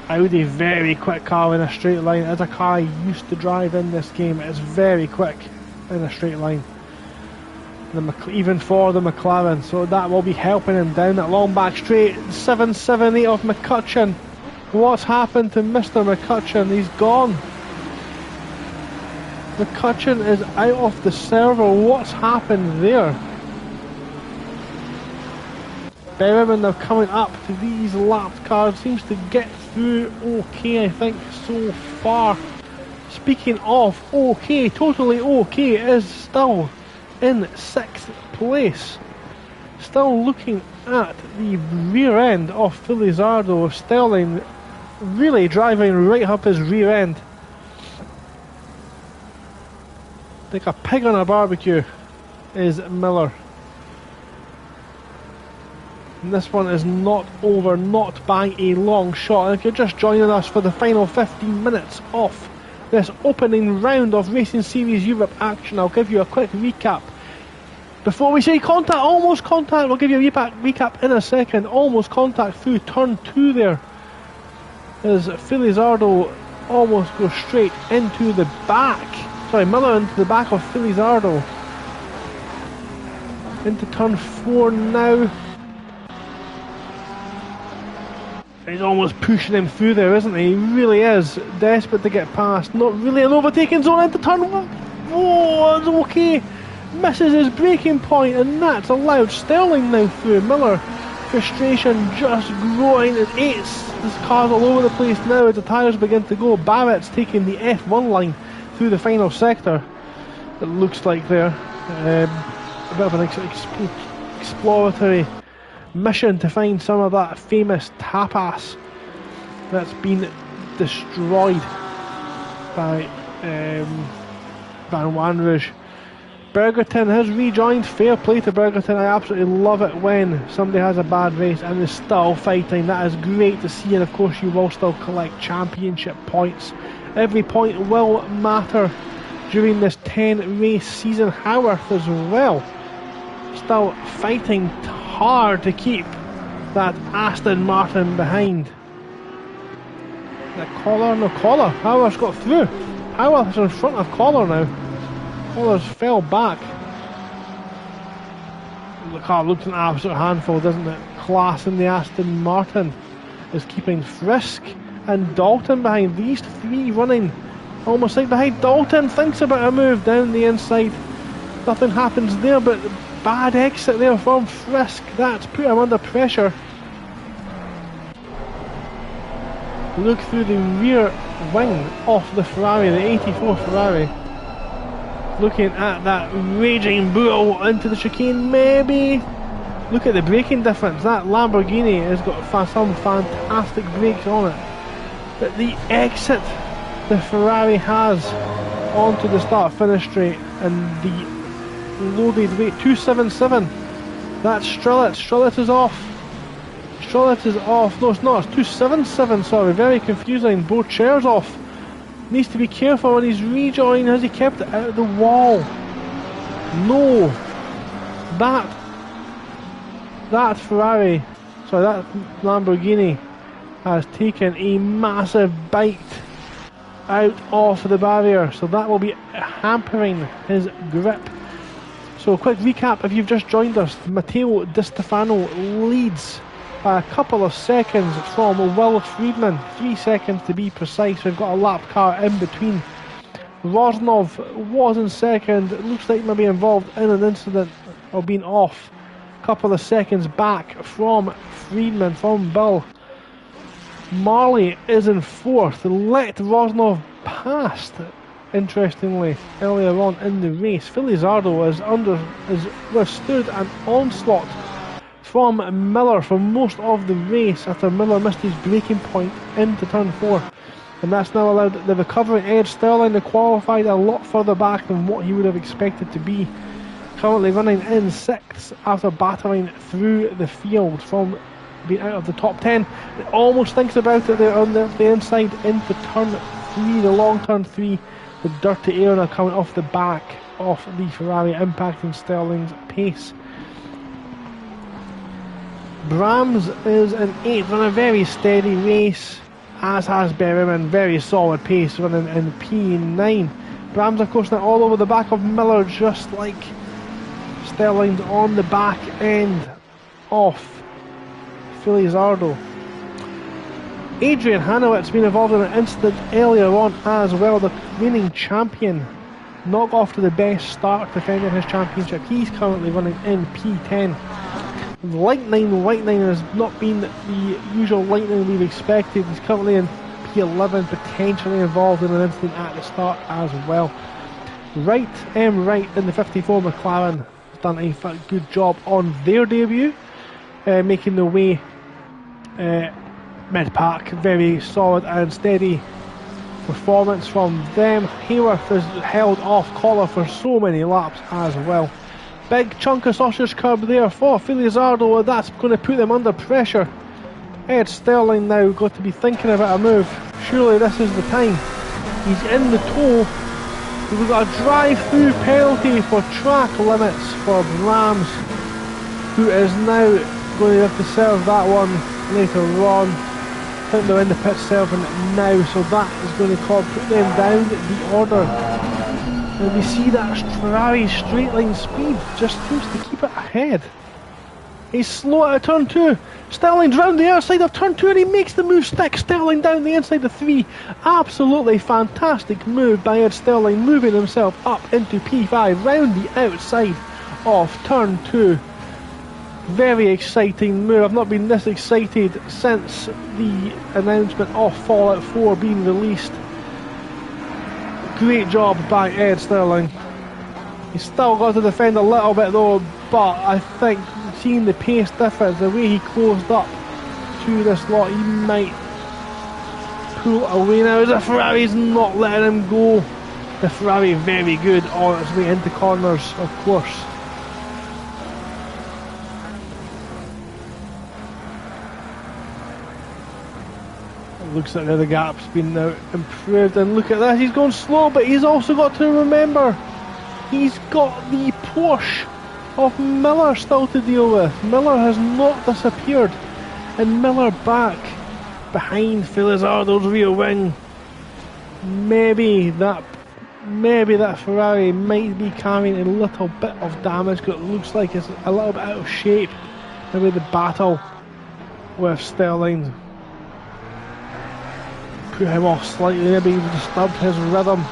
Audi, very quick car in a straight line. It's a car I used to drive in this game. It's very quick in a straight line. Even for the McLaren, so that will be helping him down that long back straight. 778 of McCutcheon. What's happened to Mr. McCutcheon? He's gone. McCutcheon is out of the servo. What's happened there? Berryman now coming up to these lapped cars. Seems to get through okay, I think, so far. Speaking of okay, totally okay, is still in 6th place. Still looking at the rear end of Felizardo. Sterling really driving right up his rear end. Like a pig on a barbecue is Miller. And this one is not over, not by a long shot. And if you're just joining us for the final 15 minutes of this opening round of Racing Series Europe action, I'll give you a quick recap. Before we say contact, almost contact, we'll give you a recap in a second. Almost contact through turn 2 there, as Felizardo almost goes straight into the back. Sorry, Miller into the back of Felizardo. Into turn 4 now. He's almost pushing him through there, isn't he? He really is desperate to get past. Not really an overtaking zone into turn 1. Whoa, it's okay. Misses his braking point, and that's allowed Sterling now through. Miller, frustration just growing. It ates. This car's all over the place now as the tyres begin to go. Barrett's taking the F1 line through the final sector. It looks like there. A bit of an exploratory mission to find some of that famous tapas that's been destroyed by Van Wanrooij. Bergerton has rejoined. Fair play to Bergerton. I absolutely love it when somebody has a bad race and is still fighting. That is great to see, and of course you will still collect championship points. Every point will matter during this 10 race season. Howarth as well, still fighting hard to keep that Aston Martin behind. The Collar, no Collar. Howarth's got through. Howarth's in front of Collar now. Collar's fell back. The car looks an absolute handful, doesn't it? Class in the Aston Martin is keeping Frisk and Dalton behind. These three running almost like behind. Dalton thinks about a move down the inside. Nothing happens there, but bad exit there from Frisk. That's put him under pressure. Look through the rear wing of the Ferrari, the 84 Ferrari. Looking at that raging bull into the chicane, maybe. Look at the braking difference. That Lamborghini has got some fantastic brakes on it. But the exit the Ferrari has onto the start-finish straight and the loaded weight, 277. That's Strelitz. Strelitz is off. Strelitz is off. No, it's not. It's 277, sorry. Very confusing. Both chairs off. Needs to be careful when he's rejoining. Has he kept it out of the wall? No. That Ferrari, sorry, that Lamborghini has taken a massive bite out of the barrier, so that will be hampering his grip. So a quick recap if you've just joined us. Matteo Di Stefano leads by a couple of seconds from Will Friedman, 3 seconds to be precise. We've got a lap car in between. Rosnov was in second. It looks like maybe involved in an incident or being off. A couple of seconds back from Friedman, from Bill. Marley is in fourth. Let Rosnov passed, interestingly, earlier on in the race. Felizardo has withstood an onslaught from Miller for most of the race after Miller missed his braking point into turn 4. And that's now allowed the recovering Ed Sterling to qualify a lot further back than what he would have expected to be. Currently running in 6th after battling through the field from being out of the top 10. It almost thinks about it there on the inside into turn 3, the long turn 3. The dirty air now coming off the back of the Ferrari, impacting Sterling's pace. Brahms is in 8th on a very steady race, as has Berryman, very solid pace running in P9. Brahms of course now all over the back of Miller, just like Sterling's on the back end of Felizardo. Adrian Hanowitz been involved in an incident earlier on as well, the reigning champion. Knock off to the best start defending his championship. He's currently running in P10. Lightning has not been the usual Lightning we've expected. He's currently in P11, potentially involved in an incident at the start as well. Wright in the 54 McLaren has done a good job on their debut, making their way mid-pack. Very solid and steady performance from them. Hayworth has held off Collar for so many laps as well. Big chunk of sausage curb there for Felizardo, that's going to put them under pressure. Ed Sterling now got to be thinking about a move. Surely this is the time. He's in the tow. We've got a drive-through penalty for track limits for Brahms, who is now going to have to serve that one later on. I think they're in the pit serving it now, so that is going to put them down the order. And we see that Ferrari straight line speed just seems to keep it ahead. He's slow out of turn 2. Sterling's round the outside of turn 2 and he makes the move stick. Sterling down the inside of 3. Absolutely fantastic move by Ed Sterling, moving himself up into P5 round the outside of turn 2. Very exciting move. I've not been this excited since the announcement of Fallout 4 being released. Great job by Ed Sterling. He's still got to defend a little bit though, but I think seeing the pace difference, the way he closed up to this lot, he might pull away now. The Ferrari's not letting him go. The Ferrari very good on its way into corners, of course. Looks like the gap's been now improved, and look at that, he's going slow, but he's also got to remember he's got the Porsche of Miller still to deal with. Miller has not disappeared, and Miller back behind Felizardo's rear wing. Maybe that Ferrari might be carrying a little bit of damage, because it looks like it's a little bit out of shape. Maybe the battle with Sterling put him off slightly, maybe disturbed his rhythm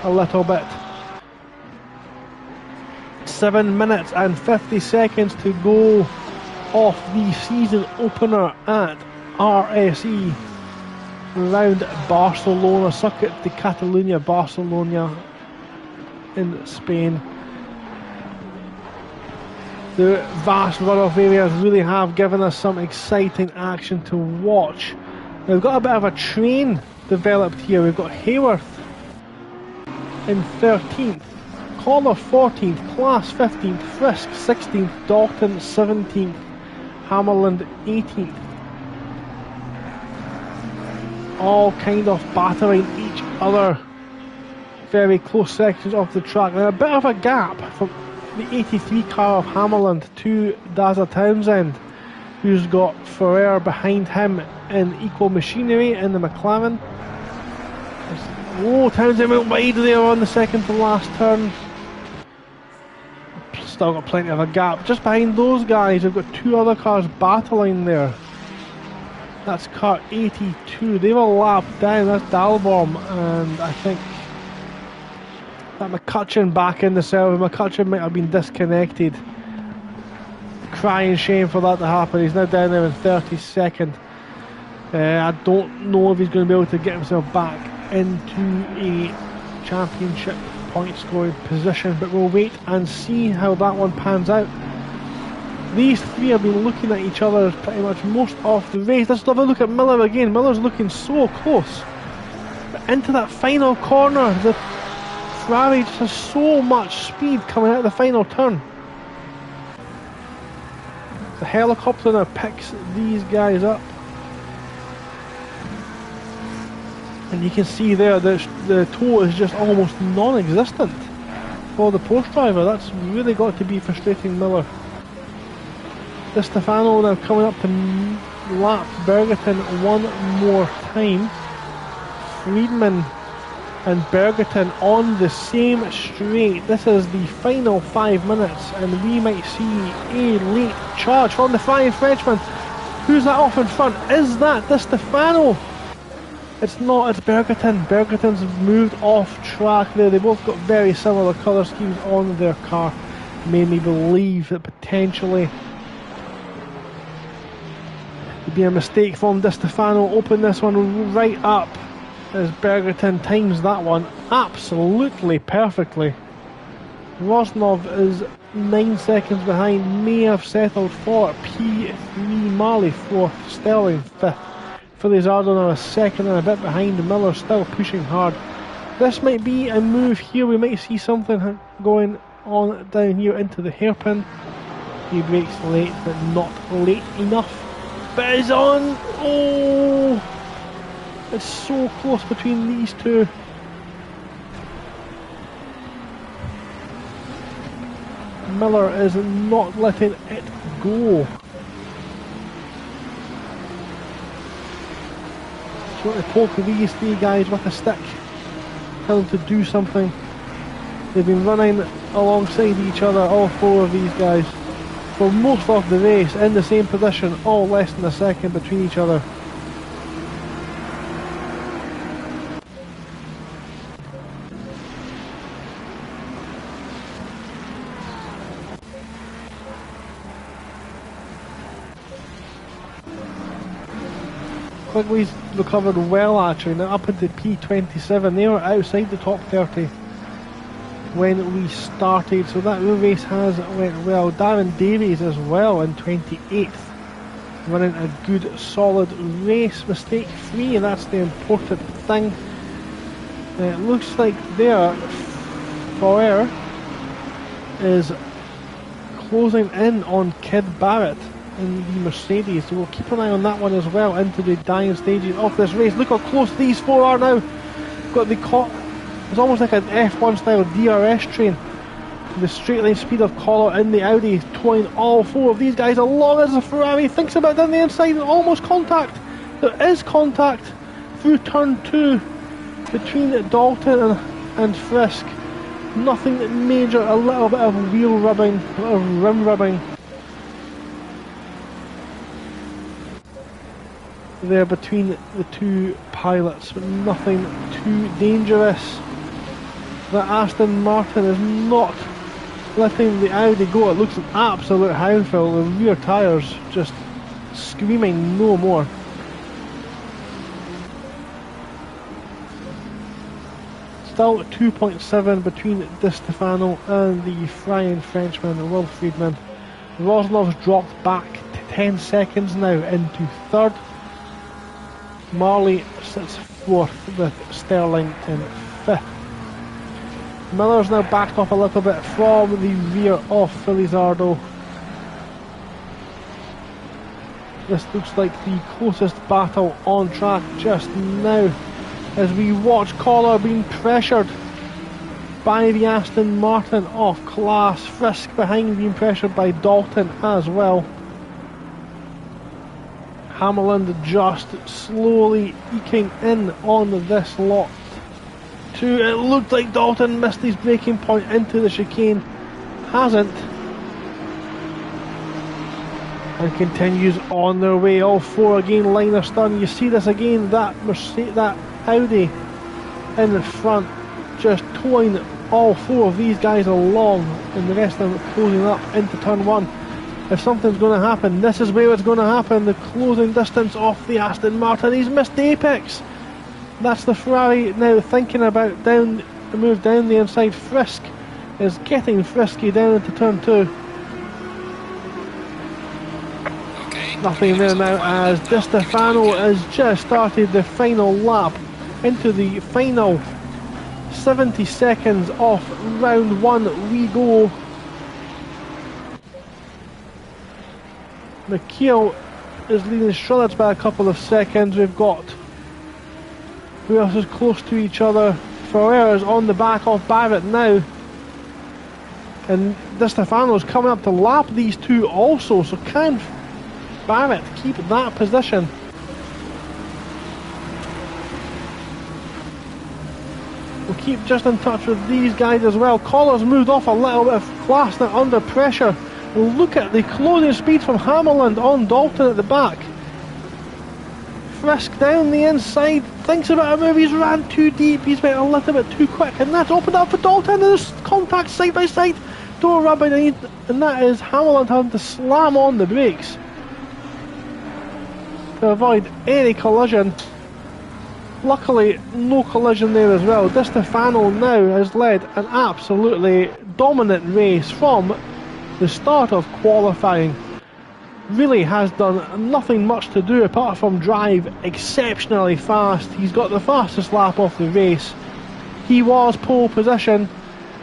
a little bit. 7 minutes and 50 seconds to go off the season opener at RSE around Barcelona, Circuit de Catalunya, Barcelona in Spain. The vast runoff areas really have given us some exciting action to watch. Now we've got a bit of a train developed here. We've got Hayworth in 13th, Collar 14th, Class 15th, Frisk 16th, Dalton 17th, Hammerland 18th. All kind of battering each other. Very close sections of the track. And a bit of a gap from the 83 car of Hammerland to Daza Townsend, who's got Ferrer behind him in equal machinery in the McLaren. Oh, Townsend went wide there on the second to last turn. Still got plenty of a gap. Just behind those guys, we've got two other cars battling there. That's car 82. They were lapped down. That's Dalborm, and I think that McCutcheon back in the server. McCutcheon might have been disconnected. Crying shame for that to happen. He's now down there in 32nd. I don't know if he's going to be able to get himself back into a championship point scoring position, but we'll wait and see how that one pans out. These three have been looking at each other pretty much most of the race. Let's have a look at Miller again. Miller's looking so close. But into that final corner, the Ferrari just has so much speed coming out of the final turn. The helicopter now picks these guys up. And you can see there that the toe is just almost non-existent for the post driver. That's really got to be frustrating Miller. Di Stefano now coming up to lap Bergerton one more time. Friedman and Bergerton on the same straight. This is the final 5 minutes, and we might see a late charge from the Flying Frenchman. Who's that off in front? Is that Di Stefano? It's not, it's Bergerton. Bergerton's moved off track there. They both got very similar colour schemes on their car. Made me believe that potentially it'd be a mistake from Di Stefano. Open this one right up as Bergerton times that one absolutely perfectly. Rosnov is 9 seconds behind, may have settled for P3, Marley 4th, Sterling 5th. Felizardo now a second and a bit behind. Miller still pushing hard. This might be a move here. We might see something going on down here into the hairpin. He brakes late, but not late enough. But it's on! Oh! It's so close between these two. Miller is not letting it go. Trying to poke these three guys with a stick, tell them to do something. They've been running alongside each other, all four of these guys, for most of the race, in the same position, all less than a second between each other. Quigley's recovered well actually, now up into P27. They were outside the top 30 when we started, so that race has went well. Darren Davies as well in 28th, running a good solid race, mistake free, and that's the important thing. It looks like there Foer is closing in on Kid Barrett in the Mercedes, so we'll keep an eye on that one as well into the dying stages of this race. Look how close these four are now. Got the it's almost like an F1 style DRS train. The straight line speed of Collar in the Audi, towing all four of these guys along as the Ferrari thinks about it on the inside, and almost contact. There is contact through turn 2 between Dalton and Frisk. Nothing major, a little bit of wheel rubbing, a little rim rubbing there between the two pilots, but nothing too dangerous. The Aston Martin is not letting the Audi go. It looks an absolute handful. The rear tyres just screaming no more. Still 2.7 between Di Stefano and the Flying Frenchman, Will Friedman. Roslov's dropped back to 10 seconds now into third. Marley sits fourth with Sterling in fifth. Miller's now backed off a little bit from the rear of Felizardo. This looks like the closest battle on track just now, as we watch Collar being pressured by the Aston Martin of class. Frisk behind being pressured by Dalton as well. Hammerland just slowly eking in on this lot. 2. It looked like Dalton missed his braking point into the chicane. Hasn't. And continues on their way. All 4 again line astern. You see this again, that Audi in the front just towing all 4 of these guys along, and the rest of them closing up into turn 1. If something's going to happen, this is where it's going to happen. The closing distance off the Aston Martin. He's missed the apex. That's the Ferrari now thinking about the move down the inside. Frisk is getting frisky down into turn 2. Nothing there now as Di Stefano has just started the final lap into the final 70 seconds off round 1 we go. McKeel is leading Shrillets by a couple of seconds. We've got who else is close to each other. Ferrer is on the back of Barrett now, and Di Stefano's coming up to lap these two also, so can Barrett keep that position? We'll keep just in touch with these guys as well. Collar's moved off a little bit of class now under pressure. We'll look at the closing speed from Hammerland on Dalton at the back. Frisk down the inside, thinks about a move, he's ran too deep, he's went a little bit too quick, and that's opened up for Dalton. There's contact side by side, door rubbing, and that is Hammerland having to slam on the brakes to avoid any collision. Luckily, no collision there as well. Di Stefano now has led an absolutely dominant race from the start of qualifying. Really has done nothing much to do apart from drive exceptionally fast. He's got the fastest lap of the race. He was pole position,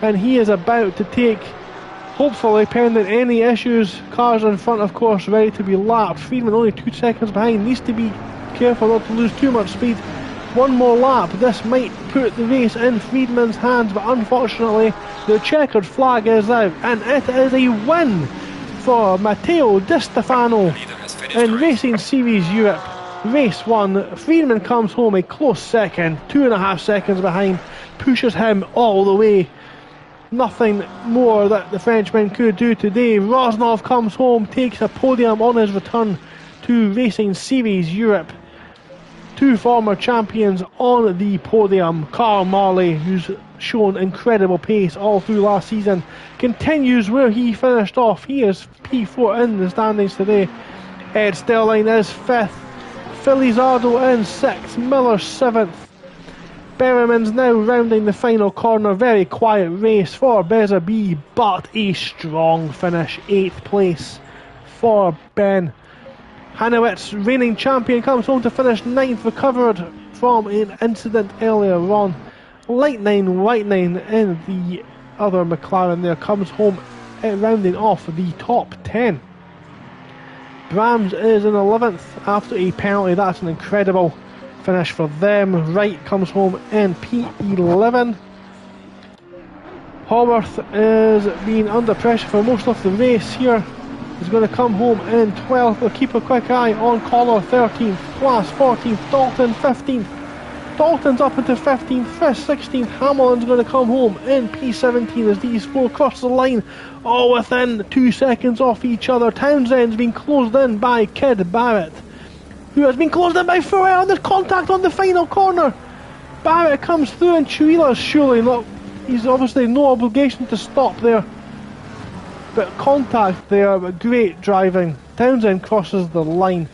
and he is about to take, hopefully pending any issues, cars in front of course ready to be lapped. Friedman only 2 seconds behind, needs to be careful not to lose too much speed. One more lap, this might put the race in Friedman's hands, but unfortunately the checkered flag is out, and it is a win for Matteo Di Stefano in Racing Series Europe. Race 1, Friedman comes home a close second, 2.5 seconds behind, pushes him all the way. Nothing more that the Frenchman could do today. Rosnov comes home, takes a podium on his return to Racing Series Europe. 2 former champions on the podium. Carl Marley, who's shown incredible pace all through last season, continues where he finished off. He is P4 in the standings today. Ed Sterling is 5th. Felizardo in 6th. Miller 7th. Berriman's now rounding the final corner. Very quiet race for Beza B, but a strong finish. 8th place for Ben. Hanowitz, reigning champion, comes home to finish 9th, recovered from an incident earlier on. Lightning in the other McLaren there, comes home rounding off the top 10. Brams is in 11th after a penalty. That's an incredible finish for them. Wright comes home in P11. Haworth is being under pressure for most of the race here. He's going to come home in 12th. We'll keep a quick eye on Collar 13th, Glass 14th, Dalton 15th. Dalton's up into 15th, Frisk 16th. Hamilton's going to come home in P17 as these 4 cross the line, all within 2 seconds off each other. Townsend's been closed in by Kid Barrett, who has been closed in by Ferrer. There's contact on the final corner. Barrett comes through and Chuila's surely not. He's obviously no obligation to stop there. But contact there, but great driving. Townsend crosses the line.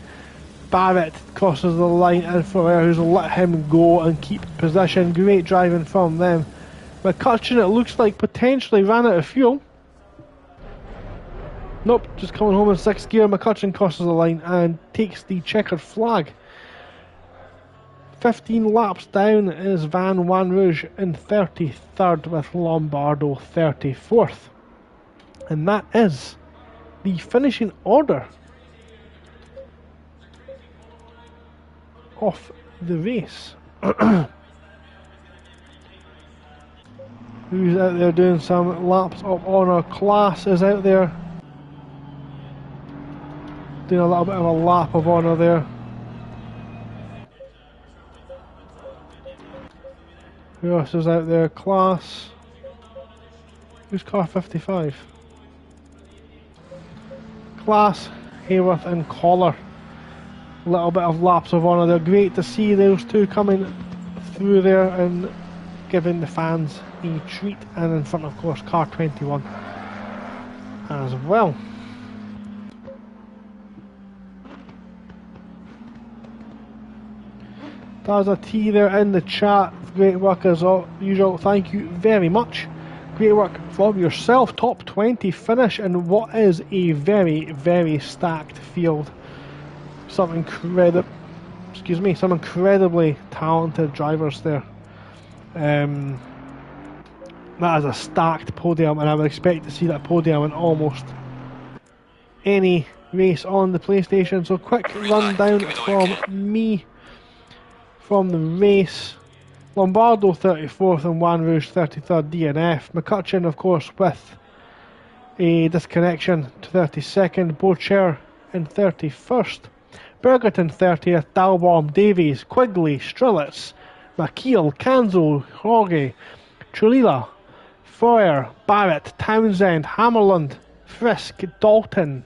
Barrett crosses the line, and Ferrer who's let him go and keep position. Great driving from them. McCutcheon, it looks like, potentially ran out of fuel. Nope, just coming home in 6th gear. McCutcheon crosses the line and takes the checkered flag. 15 laps down is Van Wanrouge in 33rd with Lombardo 34th. And that is the finishing order of the race. Who's out there doing some laps of honour? Class is out there doing a little bit of a lap of honour there. Who else is out there? Class. Who's car 55? Class, Hayworth and Collar. A little bit of laps of honour there. Great to see those two coming through there and giving the fans a treat. And in front, of course, car 21 as well. There's a T there in the chat. Great work as usual. Thank you very much. Great work from yourself. Top 20 finish in what is a very, very stacked field. Some incredible, some incredibly talented drivers there. That is a stacked podium, and I would expect to see that podium in almost any race on the PlayStation. So quick rundown from me from the race. Lombardo 34th and Juan Rouge 33rd DNF. McCutcheon, of course, with a disconnection to 32nd. Bocher in 31st. Bergerton 30th. Dalbaum, Davies, Quigley, Strelitz, McKeel, Kanzo, Jorge, Trulila, Foyer, Barrett, Townsend, Hammerland, Frisk, Dalton,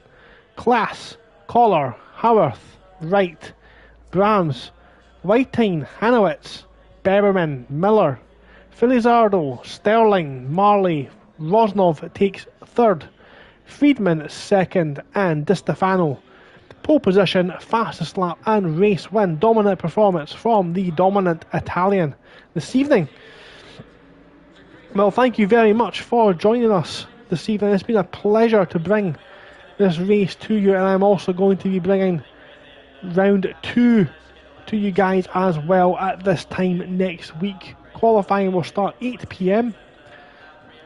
Klass, Collar, Howarth, Wright, Brahms, Whitine, Hanowitz, Berberman, Miller, Felizardo, Sterling, Marley, Rosnov takes third, Friedman second, and Di Stefano pole position, fastest lap and race win. Dominant performance from the dominant Italian this evening. Well, thank you very much for joining us this evening. It's been a pleasure to bring this race to you, and I'm also going to be bringing round 2 to you guys as well at this time next week. Qualifying will start 8 PM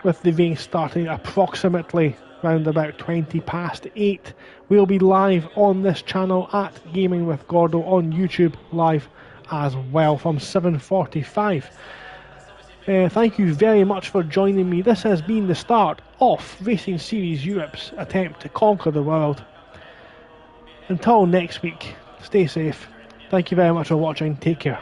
with the race starting approximately round about 20 past 8. We'll be live on this channel at Gaming with Gordo on YouTube live as well from 7:45. Thank you very much for joining me. This has been the start of Racing Series Europe's attempt to conquer the world. Until next week, stay safe. Thank you very much for watching. Take care.